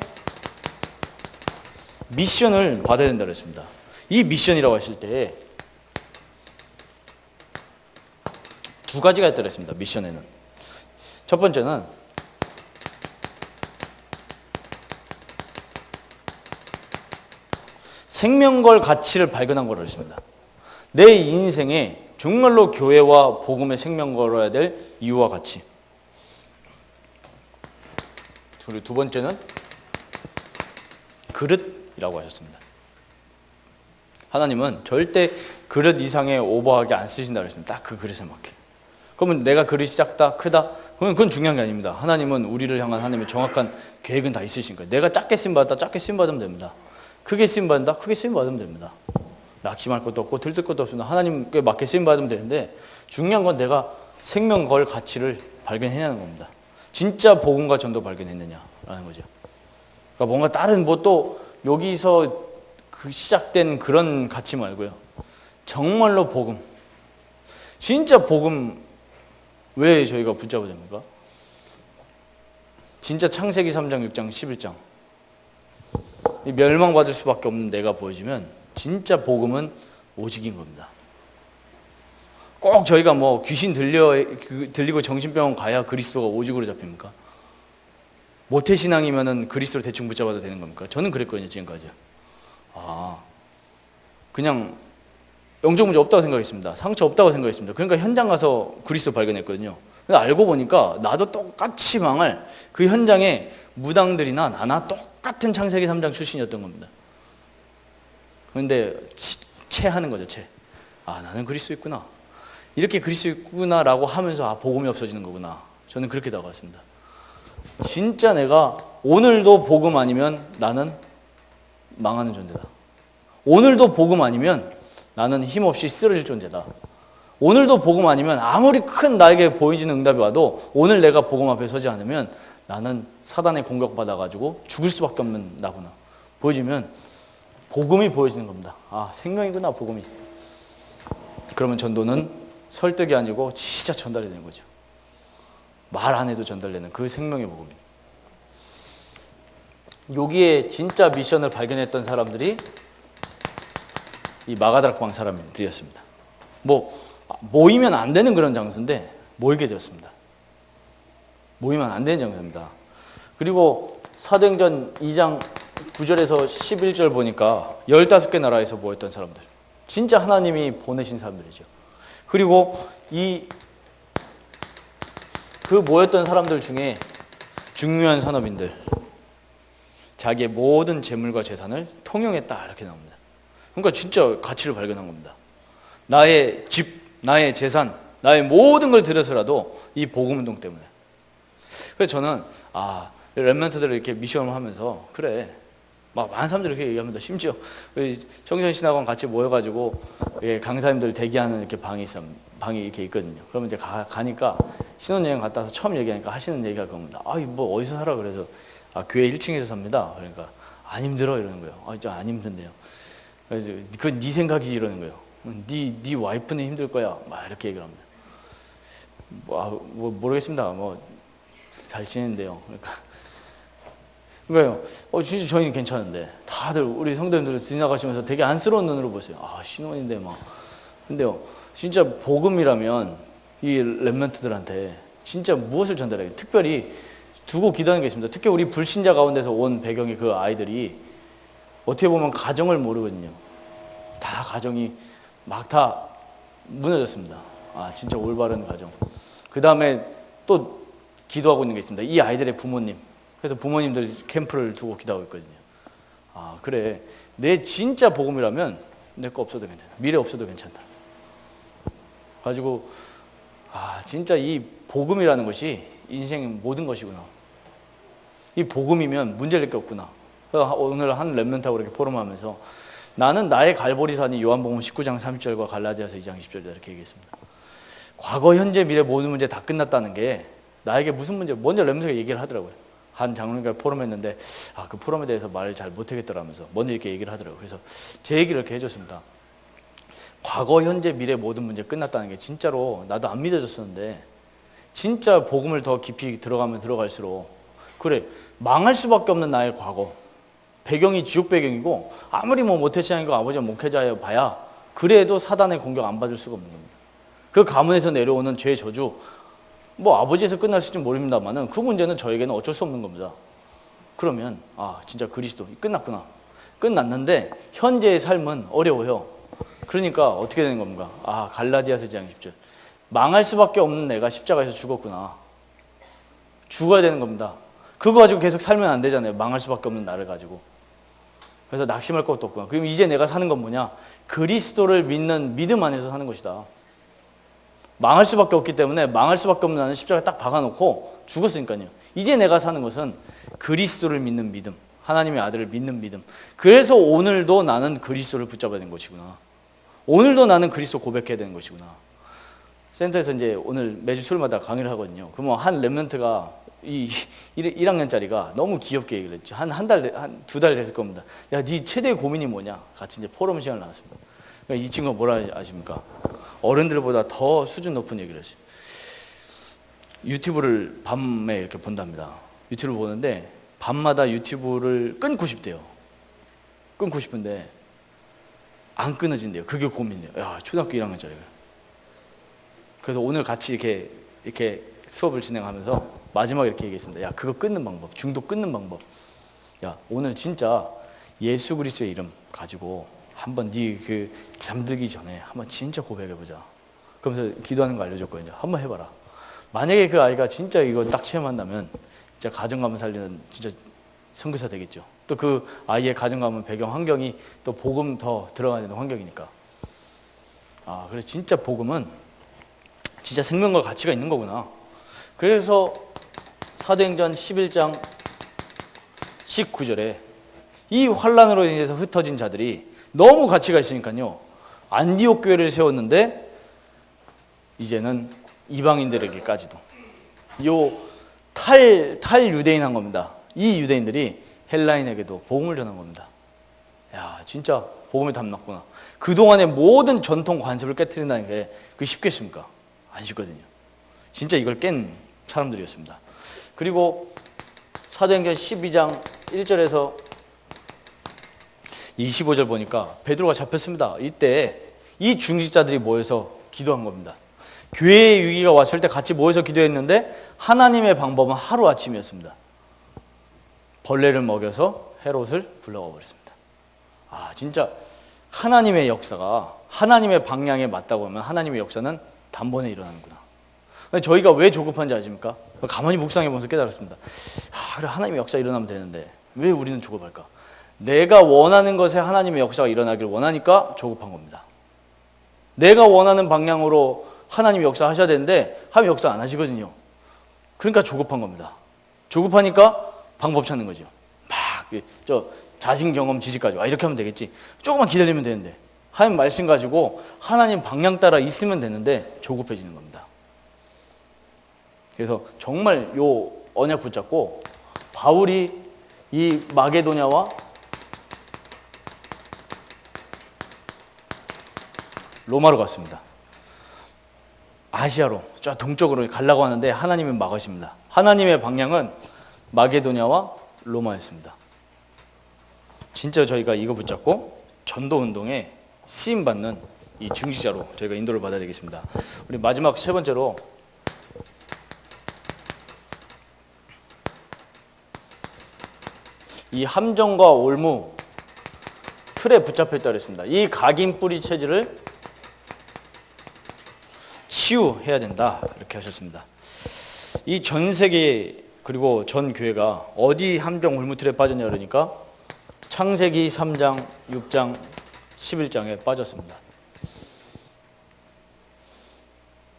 미션을 받아야 된다고 했습니다. 이 미션이라고 하실 때 두 가지가 있다고 했습니다. 미션에는. 첫 번째는 생명걸 가치를 발견한 거라고 했습니다. 내 인생에 정말로 교회와 복음의 생명 걸어야 될 이유와 가치. 그리고 두 번째는 그릇이라고 하셨습니다. 하나님은 절대 그릇 이상의 오버하게 안 쓰신다고 했습니다. 딱 그 그릇에 맞게. 그러면 내가 그릇이 작다, 크다? 그러면 그건 중요한 게 아닙니다. 하나님은 우리를 향한 하나님의 정확한 계획은 다 있으신 거예요. 내가 작게 쓰임받았다, 작게 쓰임받으면 됩니다. 크게 쓰임받는다, 크게 쓰임받으면 됩니다. 낙심할 것도 없고 들뜰 것도 없습니다. 하나님께 맞게 쓰임받으면 되는데 중요한 건 내가 생명 걸 가치를 발견해내는 겁니다. 진짜 복음과 전도 발견했느냐라는 거죠. 그러니까 뭔가 다른 뭐 또 여기서 그 시작된 그런 가치 말고요. 정말로 복음. 진짜 복음 왜 저희가 붙잡아야 됩니까? 진짜 창세기 3장, 6장, 11장. 멸망받을 수밖에 없는 내가 보여지면 진짜 복음은 오직인 겁니다. 꼭 저희가 뭐 귀신 들리고 정신병원 가야 그리스도가 오직으로 잡힙니까? 모태신앙이면은 그리스도를 대충 붙잡아도 되는 겁니까? 저는 그랬거든요, 지금까지. 그냥 영적 문제 없다고 생각했습니다. 상처 없다고 생각했습니다. 그러니까 현장 가서 그리스도 발견했거든요. 근데 알고 보니까 나도 똑같이 망할 그 현장에 무당들이나 나나 똑같은 창세기 3장 출신이었던 겁니다. 그런데 체하는 거죠, 체. 나는 그리스도 있구나. 이렇게 그리스도 있구나라고 하면서 복음이 없어지는 거구나. 저는 그렇게 다가왔습니다. 진짜 내가 오늘도 복음 아니면 나는 망하는 존재다. 오늘도 복음 아니면 나는 힘없이 쓰러질 존재다. 오늘도 복음 아니면 아무리 큰 나에게 보이지는 응답이 와도 오늘 내가 복음 앞에 서지 않으면 나는 사단에 공격받아가지고 죽을 수밖에 없는 나구나. 보여지면 복음이 보여지는 겁니다. 생명이구나, 복음이. 그러면 전도는 설득이 아니고 진짜 전달이 되는 거죠. 말 안 해도 전달되는 그 생명의 복음이. 여기에 진짜 미션을 발견했던 사람들이 이 마가다락방 사람들이었습니다. 모이면 안 되는 그런 장소인데 모이게 되었습니다. 모이면 안 되는 장소입니다. 그리고 사도행전 2장 9절에서 11절 보니까 15개 나라에서 모였던 사람들. 진짜 하나님이 보내신 사람들이죠. 그리고 그 모였던 사람들 중에 중요한 산업인들, 자기의 모든 재물과 재산을 통용했다 이렇게 나옵니다. 그러니까 진짜 가치를 발견한 겁니다. 나의 집, 나의 재산, 나의 모든 걸 들여서라도 이 복음운동 때문에. 그래서 저는 렘넌트들을 이렇게 미션을 하면서 그래, 막 많은 사람들이 이렇게 얘기합니다. 심지어 청년신학원 같이 모여가지고 강사님들 대기하는 이렇게 방이 이렇게 있거든요. 그러면 이제 가니까 신혼여행 갔다 와서 처음 얘기하니까 하시는 얘기가 그겁니다. 뭐 어디서 살아? 그래서 교회 1층에서 삽니다. 그러니까 안 힘들어 이러는 거예요. 진짜 안 힘든데요. 그래서 그건 네 생각이지 이러는 거예요. 네 와이프는 힘들 거야. 막 이렇게 얘기를 합니다. 모르겠습니다. 잘 지내는데요. 그러니까요. 진짜 저희는 괜찮은데 다들 우리 성도님들 지나가시면서 되게 안쓰러운 눈으로 보세요. 신혼인데 막. 근데요, 진짜 복음이라면 이 렘넌트들한테 진짜 무엇을 전달해요? 특별히 두고 기도하는 게 있습니다. 특히 우리 불신자 가운데서 온 배경의 그 아이들이 어떻게 보면 가정을 모르거든요. 다 가정이 막 다 무너졌습니다. 진짜 올바른 가정. 그 다음에 또 기도하고 있는 게 있습니다. 이 아이들의 부모님. 그래서 부모님들 캠프를 두고 기도하고 있거든요. 그래. 내 진짜 복음이라면 내 거 없어도 괜찮아. 미래 없어도 괜찮다. 가지고 진짜 이 복음이라는 것이 인생의 모든 것이구나. 이 복음이면 문제될 게 없구나. 오늘 한 렘넌트하고 이렇게 포럼하면서 나는 나의 갈보리산이 요한복음 19장 30절과 갈라디아서 2장 20절 이렇게 얘기했습니다. 과거, 현재, 미래 모든 문제 다 끝났다는 게 나에게 무슨 문제, 먼저 렘스가 얘기를 하더라고요. 한 장로님과 포럼했는데 그 포럼에 대해서 말을 잘 못하겠더라면서 먼저 이렇게 얘기를 하더라고요. 그래서 제 얘기를 이렇게 해줬습니다. 과거, 현재, 미래 모든 문제 끝났다는 게 진짜로 나도 안 믿어졌었는데 진짜 복음을 더 깊이 들어가면 들어갈수록 그래, 망할 수밖에 없는 나의 과거, 배경이 지옥 배경이고 아무리 뭐 모태신앙이고 아버지가 목회자여 봐야 그래도 사단의 공격 안 받을 수가 없는 겁니다. 그 가문에서 내려오는 죄의 저주, 뭐 아버지에서 끝났을지 모릅니다만은 그 문제는 저에게는 어쩔 수 없는 겁니다. 그러면 진짜 그리스도 끝났구나. 끝났는데 현재의 삶은 어려워요. 그러니까 어떻게 되는 겁니까? 갈라디아서 2장 10절. 망할 수밖에 없는 내가 십자가에서 죽었구나. 죽어야 되는 겁니다. 그거 가지고 계속 살면 안 되잖아요. 망할 수밖에 없는 나를 가지고. 그래서 낙심할 것도 없구나. 그럼 이제 내가 사는 건 뭐냐? 그리스도를 믿는 믿음 안에서 사는 것이다. 망할 수밖에 없기 때문에 망할 수밖에 없는 나는 십자가에 딱 박아놓고 죽었으니까요. 이제 내가 사는 것은 그리스도를 믿는 믿음, 하나님의 아들을 믿는 믿음. 그래서 오늘도 나는 그리스도를 붙잡아야 되는 것이구나. 오늘도 나는 그리스도 고백해야 되는 것이구나. 센터에서 이제 오늘 매주 수요일마다 강의를 하거든요. 그러면 한 랩런트가 이 1학년짜리가 너무 귀엽게 얘기를 했죠. 한 두 달 됐을 겁니다. 야, 네 최대 고민이 뭐냐? 같이 이제 포럼 시간을 나눴습니다. 그러니까 이 친구가 뭐라 아십니까? 어른들보다 더 수준 높은 얘기를 했어요. 유튜브를 밤에 이렇게 본답니다. 유튜브를 보는데 밤마다 유튜브를 끊고 싶대요. 끊고 싶은데 안 끊어진대요. 그게 고민이에요. 야, 초등학교 1학년짜리가. 그래서 오늘 같이 이렇게 수업을 진행하면서 마지막에 이렇게 얘기했습니다. 야, 그거 끊는 방법, 중독 끊는 방법. 야, 오늘 진짜 예수 그리스도의 이름 가지고 한번 네 그 잠들기 전에 한번 진짜 고백해보자. 그러면서 기도하는 거 알려줬거든요. 한번 해봐라. 만약에 그 아이가 진짜 이거 딱 체험한다면 진짜 가정감을 살리는 진짜 선교사 되겠죠. 또 그 아이의 가정감은 배경 환경이 또 복음 더 들어가는 환경이니까. 그래서 진짜 복음은 진짜 생명과 가치가 있는 거구나. 그래서 사도행전 11장 19절에 이 환란으로 인해서 흩어진 자들이 너무 가치가 있으니까요. 안디옥 교회를 세웠는데 이제는 이방인들에게까지도 탈 유대인한 겁니다. 이 유대인들이 헬라인에게도 복음을 전한 겁니다. 야, 진짜 복음이 담났구나. 그동안의 모든 전통 관습을 깨트린다는 게 그게 쉽겠습니까? 안 쉽거든요. 진짜 이걸 깬 사람들이었습니다. 그리고 사도행전 12장 1절에서 25절 보니까 베드로가 잡혔습니다. 이때 이 중직자들이 모여서 기도한 겁니다. 교회의 위기가 왔을 때 같이 모여서 기도했는데 하나님의 방법은 하루아침이었습니다. 벌레를 먹여서 헤롯을 불러가 버렸습니다. 진짜 하나님의 역사가 하나님의 방향에 맞다고 하면 하나님의 역사는 단번에 일어나는구나. 저희가 왜 조급한지 아십니까? 가만히 묵상해 보면서 깨달았습니다. 그래, 하나님의 역사 일어나면 되는데 왜 우리는 조급할까? 내가 원하는 것에 하나님의 역사가 일어나길 원하니까 조급한 겁니다. 내가 원하는 방향으로 하나님의 역사 하셔야 되는데 하나님 역사 안 하시거든요. 그러니까 조급한 겁니다. 조급하니까 방법 찾는 거죠. 자신 경험 지식 가지고 이렇게 하면 되겠지. 조금만 기다리면 되는데 하나님 말씀 가지고 하나님 방향 따라 있으면 되는데 조급해지는 겁니다. 그래서 정말 요 언약 붙잡고 바울이 이 마게도냐와 로마로 갔습니다. 아시아로 저 동쪽으로 가려고 하는데 하나님은 막으십니다. 하나님의 방향은 마게도냐와 로마였습니다. 진짜 저희가 이거 붙잡고 전도운동에 쓰임받는 이 중직자로 저희가 인도를 받아야 되겠습니다. 우리 마지막 세 번째로 이 함정과 올무 틀에 붙잡혀 있다고 했습니다. 이 각인 뿌리 체질을 치유해야 된다 이렇게 하셨습니다. 이 전 세계 그리고 전 교회가 어디 함정 올무 틀에 빠졌냐 그러니까 창세기 3장, 6장, 11장에 빠졌습니다.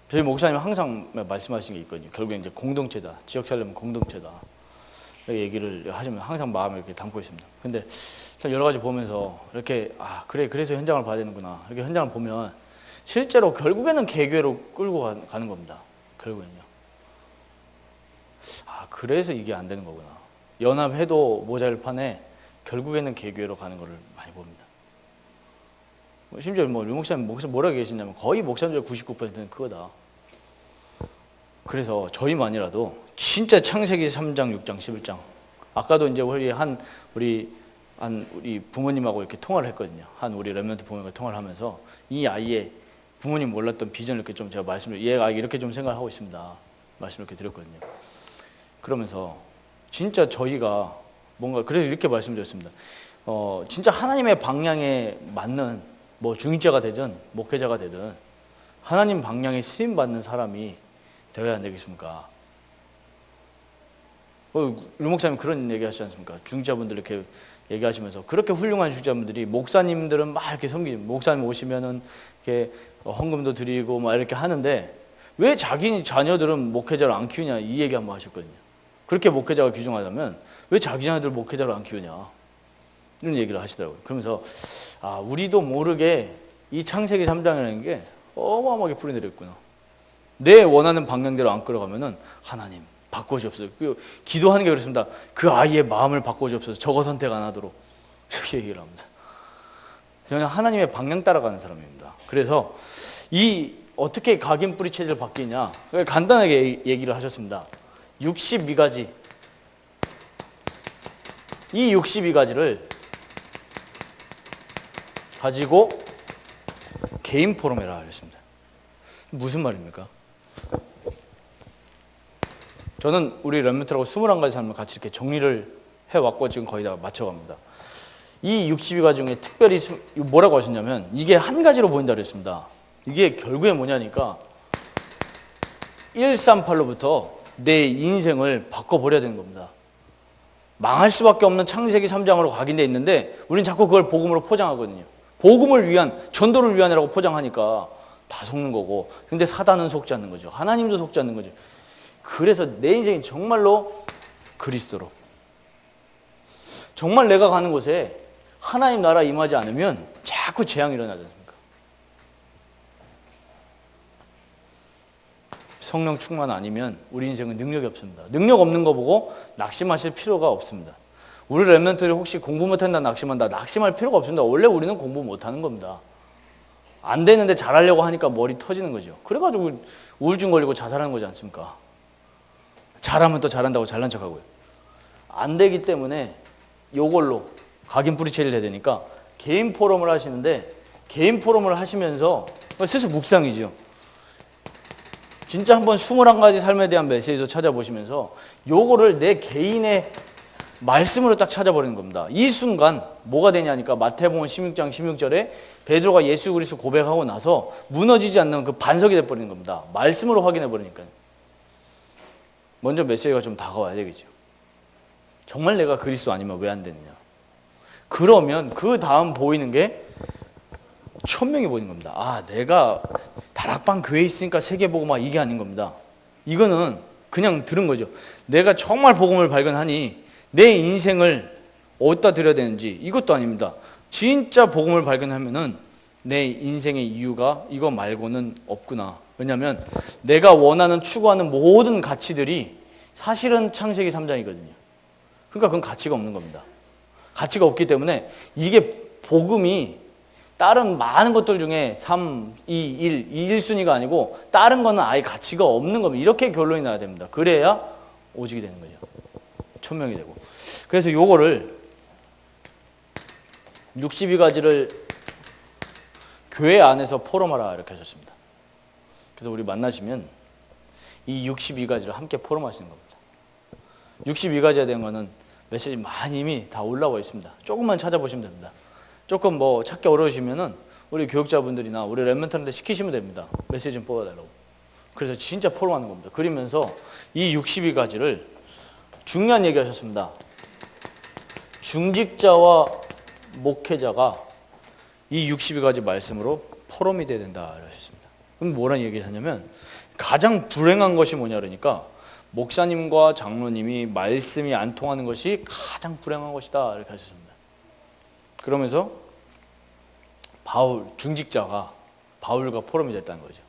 저희 목사님 항상 말씀하신 게 있거든요. 결국에 이제 공동체다. 지역 살려면 공동체다. 얘기를 하시면 항상 마음에 이렇게 담고 있습니다. 근데 참 여러 가지 보면서 이렇게 그래 그래서 현장을 봐야 되는구나. 이렇게 현장을 보면 실제로 결국에는 개교회로 끌고 가는 겁니다. 결국엔요. 아, 그래서 이게 안 되는 거구나. 연합해도 모자랄 판에 결국에는 개교회로 가는 거를 많이 봅니다. 심지어 류 목사님 뭐라고 계시냐면 거의 목사님들 99%는 그거다. 그래서 저희만이라도 진짜 창세기 3장, 6장, 11장. 아까도 이제 우리 부모님하고 이렇게 통화를 했거든요. 우리 렘넌트 부모님과 통화를 하면서 이 아이의 부모님 몰랐던 비전을 이렇게 좀 제가 얘가 이렇게 좀 생각하고 있습니다. 말씀을 이렇게 드렸거든요. 그러면서 진짜 저희가 뭔가 그래서 이렇게 말씀드렸습니다. 진짜 하나님의 방향에 맞는 중직자가 되든 목회자가 되든 하나님 방향에 쓰임 받는 사람이 되어야 안 되겠습니까? 류 목사님 그런 얘기 하시지 않습니까? 중직자분들 이렇게 얘기하시면서 그렇게 훌륭한 중직자분들이 목사님들은 막 이렇게 섬기죠. 목사님 오시면은 이렇게 헌금도 드리고 막 이렇게 하는데 왜 자기 자녀들은 목회자를 안 키우냐 이 얘기 한번 하셨거든요. 그렇게 목회자가 귀중하다면 왜 자기 자녀들 목회자를 안 키우냐 이런 얘기를 하시더라고요. 그러면서 우리도 모르게 이 창세기 3장이라는 게 어마어마하게 풀어내렸구나. 내 원하는 방향대로 안 끌어가면은 하나님 바꿔주옵소서. 기도하는 게 그렇습니다. 그 아이의 마음을 바꿔주옵소서. 저거 선택 안 하도록 이렇게 얘기를 합니다. 저는 하나님의 방향 따라가는 사람입니다. 그래서 어떻게 각인 뿌리 체질을 바뀌냐 간단하게 얘기를 하셨습니다. 62가지 이 62가지를 가지고 개인 포럼해라 하셨습니다. 무슨 말입니까? 저는 우리 렘넌트라고 21가지 삶을 같이 이렇게 정리를 해왔고 지금 거의 다 맞춰갑니다. 이 62가지 중에 특별히 뭐라고 하셨냐면 이게 한 가지로 보인다 그랬습니다. 이게 결국에 뭐냐니까 138로부터 내 인생을 바꿔버려야 되는 겁니다. 망할 수밖에 없는 창세기 3장으로 각인되어 있는데 우린 자꾸 그걸 복음으로 포장하거든요. 복음을 위한, 전도를 위한이라고 포장하니까 다 속는 거고 근데 사단은 속지 않는 거죠. 하나님도 속지 않는 거죠. 그래서 내 인생이 정말로 그리스도로 정말 내가 가는 곳에 하나님 나라 임하지 않으면 자꾸 재앙이 일어나지 않습니까? 성령 충만 아니면 우리 인생은 능력이 없습니다. 능력 없는 거 보고 낙심하실 필요가 없습니다. 우리 렘넌트들이 혹시 공부 못한다 낙심한다 낙심할 필요가 없습니다. 원래 우리는 공부 못하는 겁니다. 안 되는데 잘하려고 하니까 머리 터지는 거죠. 그래가지고 우울증 걸리고 자살하는 거지 않습니까? 잘하면 또 잘한다고 잘난 척하고요. 안 되기 때문에 요걸로 각인 뿌리채를 해야 되니까 개인 포럼을 하시는데 개인 포럼을 하시면서 스스로 묵상이죠. 진짜 한번 21가지 삶에 대한 메시지도 찾아보시면서 요거를 내 개인의 말씀으로 딱 찾아버리는 겁니다. 이 순간 뭐가 되냐니까 마태복음 16장 16절에 베드로가 예수 그리스도 고백하고 나서 무너지지 않는 그 반석이 돼버리는 겁니다. 말씀으로 확인해버리니까요. 먼저 메시지가 좀 다가와야 되겠죠. 정말 내가 그리스도 아니면 왜 안 되느냐. 그러면 그 다음 보이는 게 천명이 보이는 겁니다. 내가 다락방 교회에 있으니까 세계복음화 이게 아닌 겁니다. 이거는 그냥 들은 거죠. 내가 정말 복음을 발견하니 내 인생을 어디다 드려야 되는지 이것도 아닙니다. 진짜 복음을 발견하면은 내 인생의 이유가 이거 말고는 없구나. 왜냐하면 내가 원하는 추구하는 모든 가치들이 사실은 창세기 3장이거든요. 그러니까 그건 가치가 없는 겁니다. 가치가 없기 때문에 이게 복음이 다른 많은 것들 중에 3, 2, 1, 이 1순위가 아니고 다른 거는 아예 가치가 없는 겁니다. 이렇게 결론이 나야 됩니다. 그래야 오직이 되는 거죠. 천명이 되고. 그래서 요거를 62가지를 교회 안에서 포럼하라 이렇게 하셨습니다. 그래서 우리 만나시면 이 62가지를 함께 포럼하시는 겁니다. 62가지에 대한 거는 메시지 많이 이미 다 올라와 있습니다. 조금만 찾아보시면 됩니다. 조금 찾기 어려우시면은 우리 교육자분들이나 우리 렘넌트한테 시키시면 됩니다. 메시지 좀 뽑아달라고. 그래서 진짜 포럼하는 겁니다. 그러면서 이 62가지를 중요한 얘기 하셨습니다. 중직자와 목회자가 이 62가지 말씀으로 포럼이 돼야 된다 하셨습니다. 그럼 뭐라는 얘기 하냐면 가장 불행한 것이 뭐냐 그러니까 목사님과 장로님이 말씀이 안 통하는 것이 가장 불행한 것이다 이렇게 하셨습니다. 그러면서 바울 중직자가 바울과 포럼이 됐다는 거죠.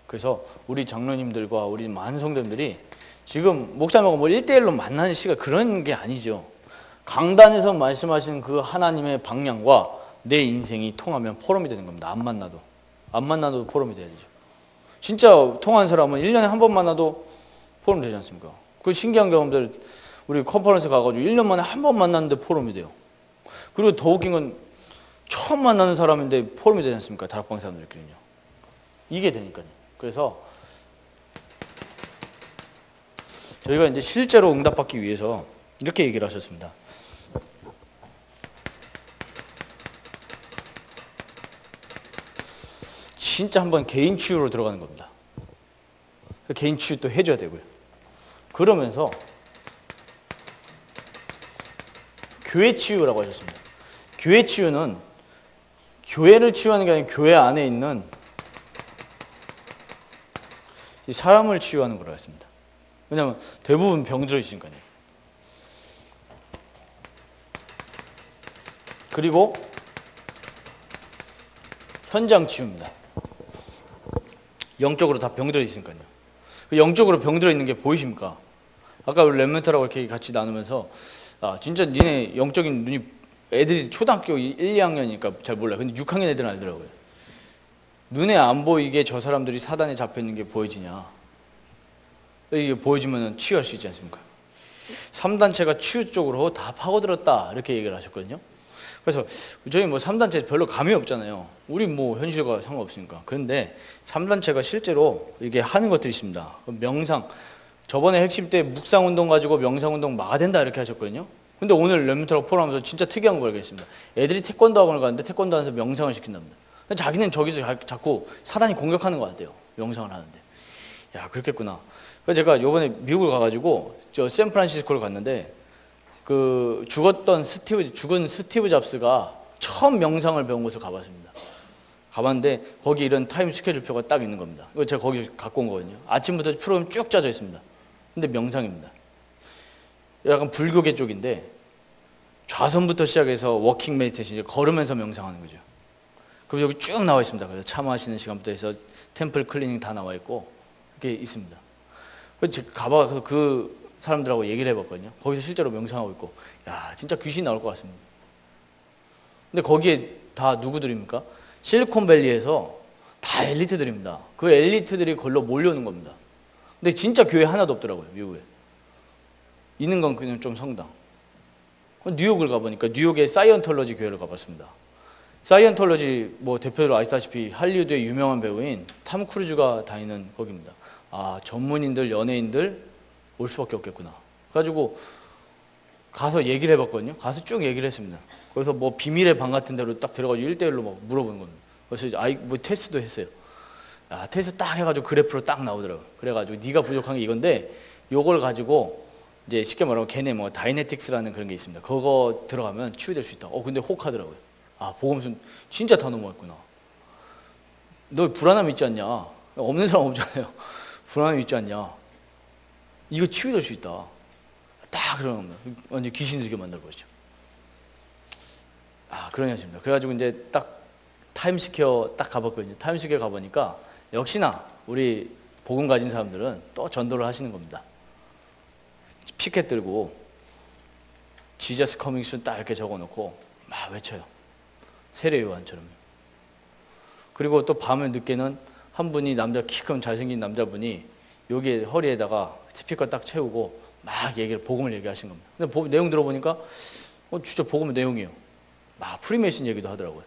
그래서 우리 장로님들과 우리 많은 성도님들이 지금 목사님하고 뭐 1대1로 만나는 시가 그런 게 아니죠. 강단에서 말씀하시는 그 하나님의 방향과 내 인생이 통하면 포럼이 되는 겁니다. 안 만나도 포럼이 돼야 되죠. 진짜 통한 사람은 1년에 한 번 만나도 포럼 되지 않습니까? 그 신기한 경험들, 우리 컨퍼런스 가가지고 1년 만에 한 번 만났는데 포럼이 돼요. 그리고 더 웃긴 건 처음 만나는 사람인데 포럼이 되지 않습니까? 다락방 사람들끼리는요. 이게 되니까요. 그래서 저희가 이제 실제로 응답받기 위해서 이렇게 얘기를 하셨습니다. 진짜 한번 개인 치유로 들어가는 겁니다. 개인 치유 또 해줘야 되고요. 그러면서 교회 치유라고 하셨습니다. 교회 치유는 교회를 치유하는 게 아니라 교회 안에 있는 이 사람을 치유하는 거라고 했습니다. 왜냐하면 대부분 병들어 있으니까요. 그리고 현장 치유입니다. 영적으로 다 병들어 있으니까요. 영적으로 병들어 있는 게 보이십니까? 아까 우리 랩멘터라고 이렇게 같이 나누면서 진짜 니네 영적인 눈이 애들이 초등학교 1, 2학년이니까 잘 몰라요. 근데 6학년 애들은 알더라고요. 눈에 안 보이게 저 사람들이 사단에 잡혀 있는 게 보여지냐? 이게 보여지면 치유할 수 있지 않습니까? 3단체가 치유 쪽으로 다 파고들었다 이렇게 얘기를 하셨거든요. 그래서 저희 뭐 3단체 별로 감이 없잖아요. 우리 뭐 현실과 상관없으니까. 그런데 3단체가 실제로 이게 하는 것들이 있습니다. 명상, 저번에 핵심 때 묵상운동 가지고 명상운동 막아된다 이렇게 하셨거든요. 근데 오늘 랩멘터라고 포럼하면서 진짜 특이한 걸 발견했습니다. 애들이 태권도 학원을 가는데 태권도 하면서 명상을 시킨답니다. 자기는 저기서 자꾸 사단이 공격하는 것 같아요. 명상을 하는데. 야, 그렇겠구나. 그래서 제가 요번에 미국을 가가지고 저 샌프란시스코를 갔는데 그 죽은 스티브 잡스가 처음 명상을 배운 곳을 가봤습니다. 가봤는데 거기 이런 타임 스케줄표가 딱 있는 겁니다. 이거 제가 거기 갖고 온 거거든요. 아침부터 프로그램 쭉 짜져 있습니다. 근데 명상입니다. 약간 불교계 쪽인데 좌선부터 시작해서 워킹 메디테이션, 걸으면서 명상하는 거죠. 그럼 여기 쭉 나와 있습니다. 그래서 차 마시는 시간부터 해서 템플 클리닝 다 나와 있고 이렇게 있습니다. 그래서 제가 가봐서 그 사람들하고 얘기를 해봤거든요. 거기서 실제로 명상하고 있고, 야, 진짜 귀신 나올 것 같습니다. 근데 거기에 다 누구들입니까? 실리콘밸리에서 다 엘리트들입니다. 그 엘리트들이 걸로 몰려오는 겁니다. 근데 진짜 교회 하나도 없더라고요, 미국에. 있는 건 그냥 좀 성당. 뉴욕을 가보니까 뉴욕의 사이언톨러지 교회를 가봤습니다. 사이언톨러지 뭐 대표로 아시다시피 할리우드의 유명한 배우인 탐 크루즈가 다니는 거기입니다. 아, 전문인들, 연예인들 올 수밖에 없겠구나. 그래가지고 가서 얘기를 해봤거든요. 가서 쭉 얘기를 했습니다. 거기서 뭐 비밀의 방 같은 데로 딱 들어가지고 1대1로 막 물어보는 겁니다. 그래서 뭐 테스트도 했어요. 아, 테스트 딱 해가지고 그래프로 딱 나오더라고요. 그래가지고 네가 부족한 게 이건데 요걸 가지고 이제 쉽게 말하면 걔네 뭐 다이내틱스라는 그런 게 있습니다. 그거 들어가면 치유될 수 있다. 근데 혹하더라고요. 아, 보험은 진짜 다 넘어갔구나. 너 불안함 있지 않냐? 없는 사람 없잖아요. 불안함 있지 않냐? 이거 치유될 수 있다. 딱 그러는 겁니다. 완전 귀신 들게 만들어버리죠. 아, 그런 현실입니다. 그래가지고 이제 딱 타임스퀘어 딱 가봤거든요. 타임스퀘어 가보니까 역시나 우리 복음 가진 사람들은 또 전도를 하시는 겁니다. 피켓 들고 지저스 커밍 순 딱 이렇게 적어놓고 막 외쳐요. 세례 요한처럼. 그리고 또 밤에 늦게는 한 분이 남자 키 큰 잘생긴 남자분이 여기에 허리에다가 스피커 딱 채우고 막 복음을 얘기하신 겁니다. 근데 내용 들어보니까 진짜 복음의 내용이에요. 막 프리메이슨 얘기도 하더라고요.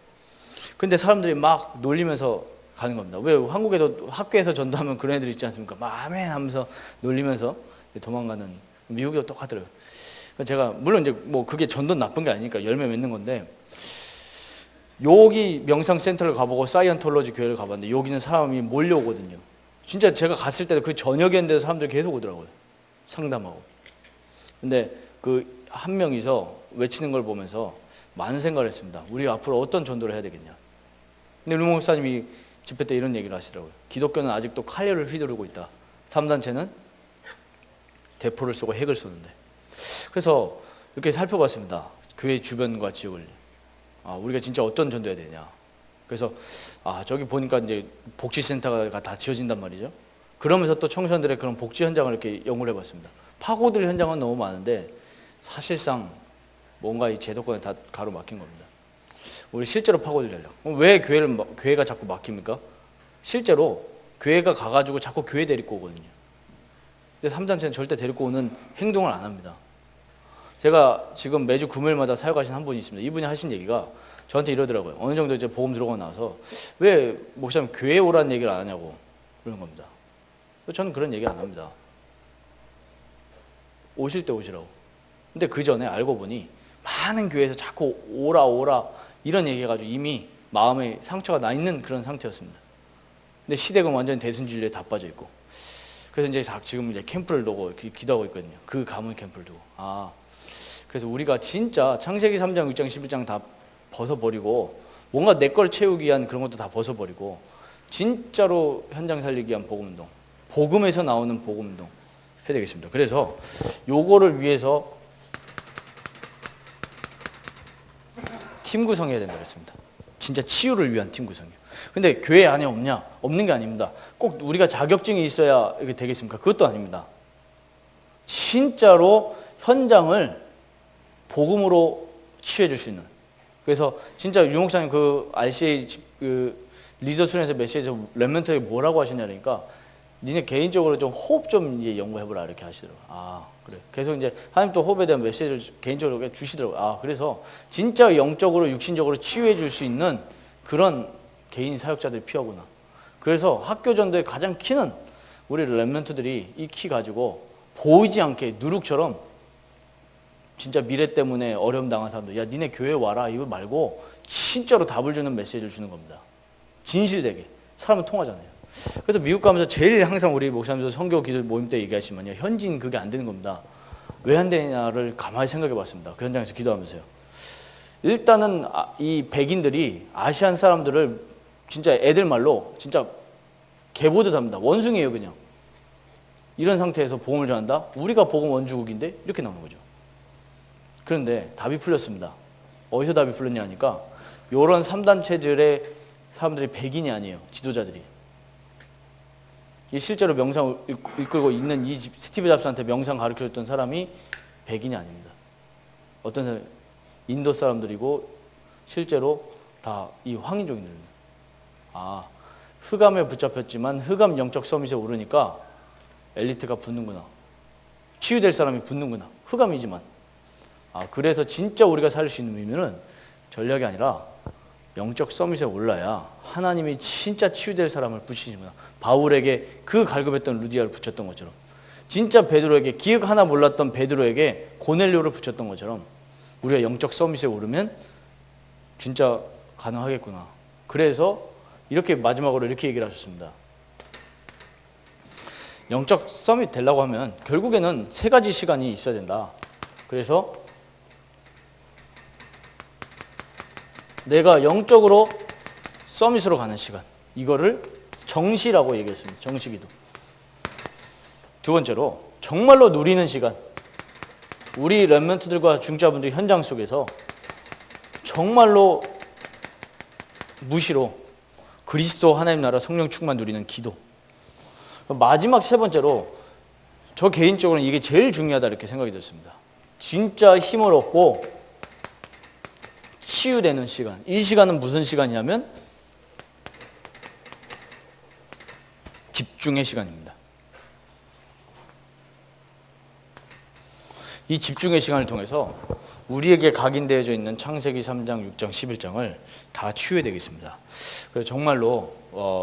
근데 사람들이 막 놀리면서 가는 겁니다. 왜 한국에도 학교에서 전도하면 그런 애들 있지 않습니까? 막 아멘 하면서 놀리면서 도망가는. 미국도 똑같더라고요. 제가 물론 이제 뭐 그게 전도 나쁜 게 아니니까 열매 맺는 건데 여기 명상센터를 가보고 사이언톨러지 교회를 가봤는데 여기는 사람이 몰려오거든요. 진짜 제가 갔을 때도 그 저녁이었는데 사람들이 계속 오더라고요. 상담하고. 근데 그 한 명이서 외치는 걸 보면서 많은 생각을 했습니다. 우리 앞으로 어떤 전도를 해야 되겠냐. 근데 르모 목사님이 집회 때 이런 얘기를 하시더라고요. 기독교는 아직도 칼날을 휘두르고 있다. 3단체는 대포를 쏘고 핵을 쏘는데. 그래서 이렇게 살펴봤습니다. 교회 주변과 지역을. 우리가 진짜 어떤 전도해야 되냐. 그래서 저기 보니까 이제 복지센터가 다 지어진단 말이죠. 그러면서 또 청소년들의 그런 복지 현장을 이렇게 연구를 해봤습니다. 파고들 현장은 너무 많은데 사실상 뭔가 이 제도권에 다 가로막힌 겁니다. 우리 실제로 파고들려고. 왜 교회가 자꾸 막힙니까? 실제로 교회가 가가지고 자꾸 교회 데리고 오거든요. 근데 3단체는 절대 데리고 오는 행동을 안 합니다. 제가 지금 매주 금요일마다 사역하신 한 분이 있습니다. 이분이 하신 얘기가 저한테 이러더라고요. 어느 정도 이제 복음 들어가고 나서 왜 목사님 교회 오라는 얘기를 안 하냐고 그러는 겁니다. 저는 그런 얘기 안 합니다. 오실 때 오시라고. 근데 그 전에 알고 보니 많은 교회에서 자꾸 오라 이런 얘기 해가지고 이미 마음에 상처가 나 있는 그런 상태였습니다. 근데 시댁은 완전히 대순진리에 다 빠져 있고. 그래서 이제 지금 이제 캠프를 두고 기도하고 있거든요. 그 가문 캠프를 두고. 그래서 우리가 진짜 창세기 3장, 6장, 11장 다 벗어버리고 뭔가 내 걸 채우기 위한 그런 것도 다 벗어버리고 진짜로 현장 살리기 위한 복음운동, 복음에서 나오는 복음운동 해야 되겠습니다. 그래서 요거를 위해서 팀 구성해야 된다고 했습니다. 진짜 치유를 위한 팀 구성이요. 근데 교회 안에 없냐? 없는 게 아닙니다. 꼭 우리가 자격증이 있어야 이게 되겠습니까? 그것도 아닙니다. 진짜로 현장을 복음으로 치유해 줄 수 있는. 그래서 진짜 유 목사님 그 RCA 그 리더 수련에서 메시지에서 렘넌트에게 뭐라고 하셨냐니까 니네 개인적으로 좀 호흡 좀 이제 연구해보라 이렇게 하시더라고요. 그래. 계속 이제 하나님 또 호흡에 대한 메시지를 개인적으로 주시더라고요. 그래서 진짜 영적으로 육신적으로 치유해 줄 수 있는 그런 개인 사역자들이 필요하구나. 그래서 학교 전도의 가장 키는 우리 렘넌트들이 이 키 가지고 보이지 않게 누룩처럼 진짜 미래 때문에 어려움 당한 사람들, 야 니네 교회 와라 이거 말고 진짜로 답을 주는 메시지를 주는 겁니다. 진실되게. 사람은 통하잖아요. 그래서 미국 가면서 제일 항상 우리 목사님들 선교 기도 모임 때 얘기하시면요, 현지인 그게 안 되는 겁니다. 왜 안 되냐를 가만히 생각해 봤습니다. 그 현장에서 기도하면서요. 일단은 이 백인들이 아시안 사람들을 진짜 애들 말로 진짜 개보듯 합니다. 원숭이에요 그냥. 이런 상태에서 복음을 전한다? 우리가 복음 원주국인데? 이렇게 나오는 거죠. 그런데 답이 풀렸습니다. 어디서 답이 풀렸냐 하니까 이런 3단체들의 사람들이 백인이 아니에요. 지도자들이. 이 실제로 명상 이끌고 있는 이 스티브 잡스한테 명상 가르쳐줬던 사람이 백인이 아닙니다. 어떤 사람? 인도 사람들이고 실제로 다 이 황인종들입니다. 흑암에 붙잡혔지만 흑암 영적 서밋에 오르니까 엘리트가 붙는구나. 치유될 사람이 붙는구나. 흑암이지만. 그래서 진짜 우리가 살 수 있는 의미는 전략이 아니라 영적 서밋에 올라야 하나님이 진짜 치유될 사람을 붙이시구나. 바울에게 그 갈급했던 루디아를 붙였던 것처럼, 진짜 베드로에게 기억 하나 몰랐던 베드로에게 고넬료를 붙였던 것처럼 우리가 영적 서밋에 오르면 진짜 가능하겠구나. 그래서 이렇게 마지막으로 이렇게 얘기를 하셨습니다. 영적 서밋 되려고 하면 결국에는 세 가지 시간이 있어야 된다. 그래서 내가 영적으로 서밋으로 가는 시간, 이거를 정시라고 얘기했습니다. 정시기도. 두 번째로 정말로 누리는 시간. 우리 렘넌트들과 중자분들이 현장 속에서 정말로 무시로 그리스도 하나님 나라 성령 충만 누리는 기도. 마지막 세 번째로 저 개인적으로는 이게 제일 중요하다 이렇게 생각이 들었습니다. 진짜 힘을 얻고 치유되는 시간. 이 시간은 무슨 시간이냐면 집중의 시간입니다. 이 집중의 시간을 통해서 우리에게 각인되어져 있는 창세기 3장, 6장, 11장을 다 치유해야 되겠습니다. 그래서 정말로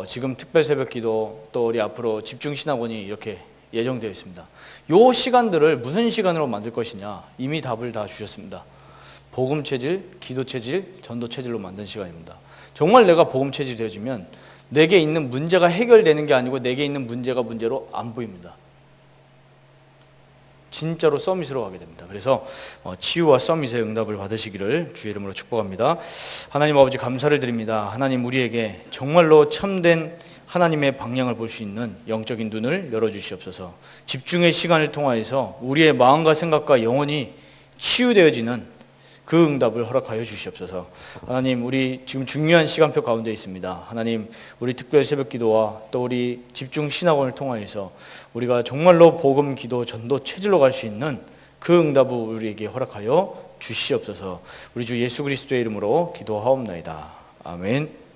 지금 특별 새벽기도 또 우리 앞으로 집중신학원이 이렇게 예정되어 있습니다. 이 시간들을 무슨 시간으로 만들 것이냐 이미 답을 다 주셨습니다. 복음 체질, 기도 체질, 전도 체질로 만든 시간입니다. 정말 내가 복음 체질이 되어지면 내게 있는 문제가 해결되는 게 아니고 내게 있는 문제가 문제로 안 보입니다. 진짜로 서밋으로 가게 됩니다. 그래서 치유와 서밋의 응답을 받으시기를 주의 이름으로 축복합니다. 하나님 아버지 감사를 드립니다. 하나님 우리에게 정말로 참된 하나님의 방향을 볼 수 있는 영적인 눈을 열어주시옵소서. 집중의 시간을 통하여서 우리의 마음과 생각과 영혼이 치유되어지는 그 응답을 허락하여 주시옵소서. 하나님, 우리 지금 중요한 시간표 가운데 있습니다. 하나님, 우리 특별 새벽 기도와 또 우리 집중 신학원을 통하여서 우리가 정말로 복음 기도 전도 체질로 갈 수 있는 그 응답을 우리에게 허락하여 주시옵소서. 우리 주 예수 그리스도의 이름으로 기도하옵나이다. 아멘.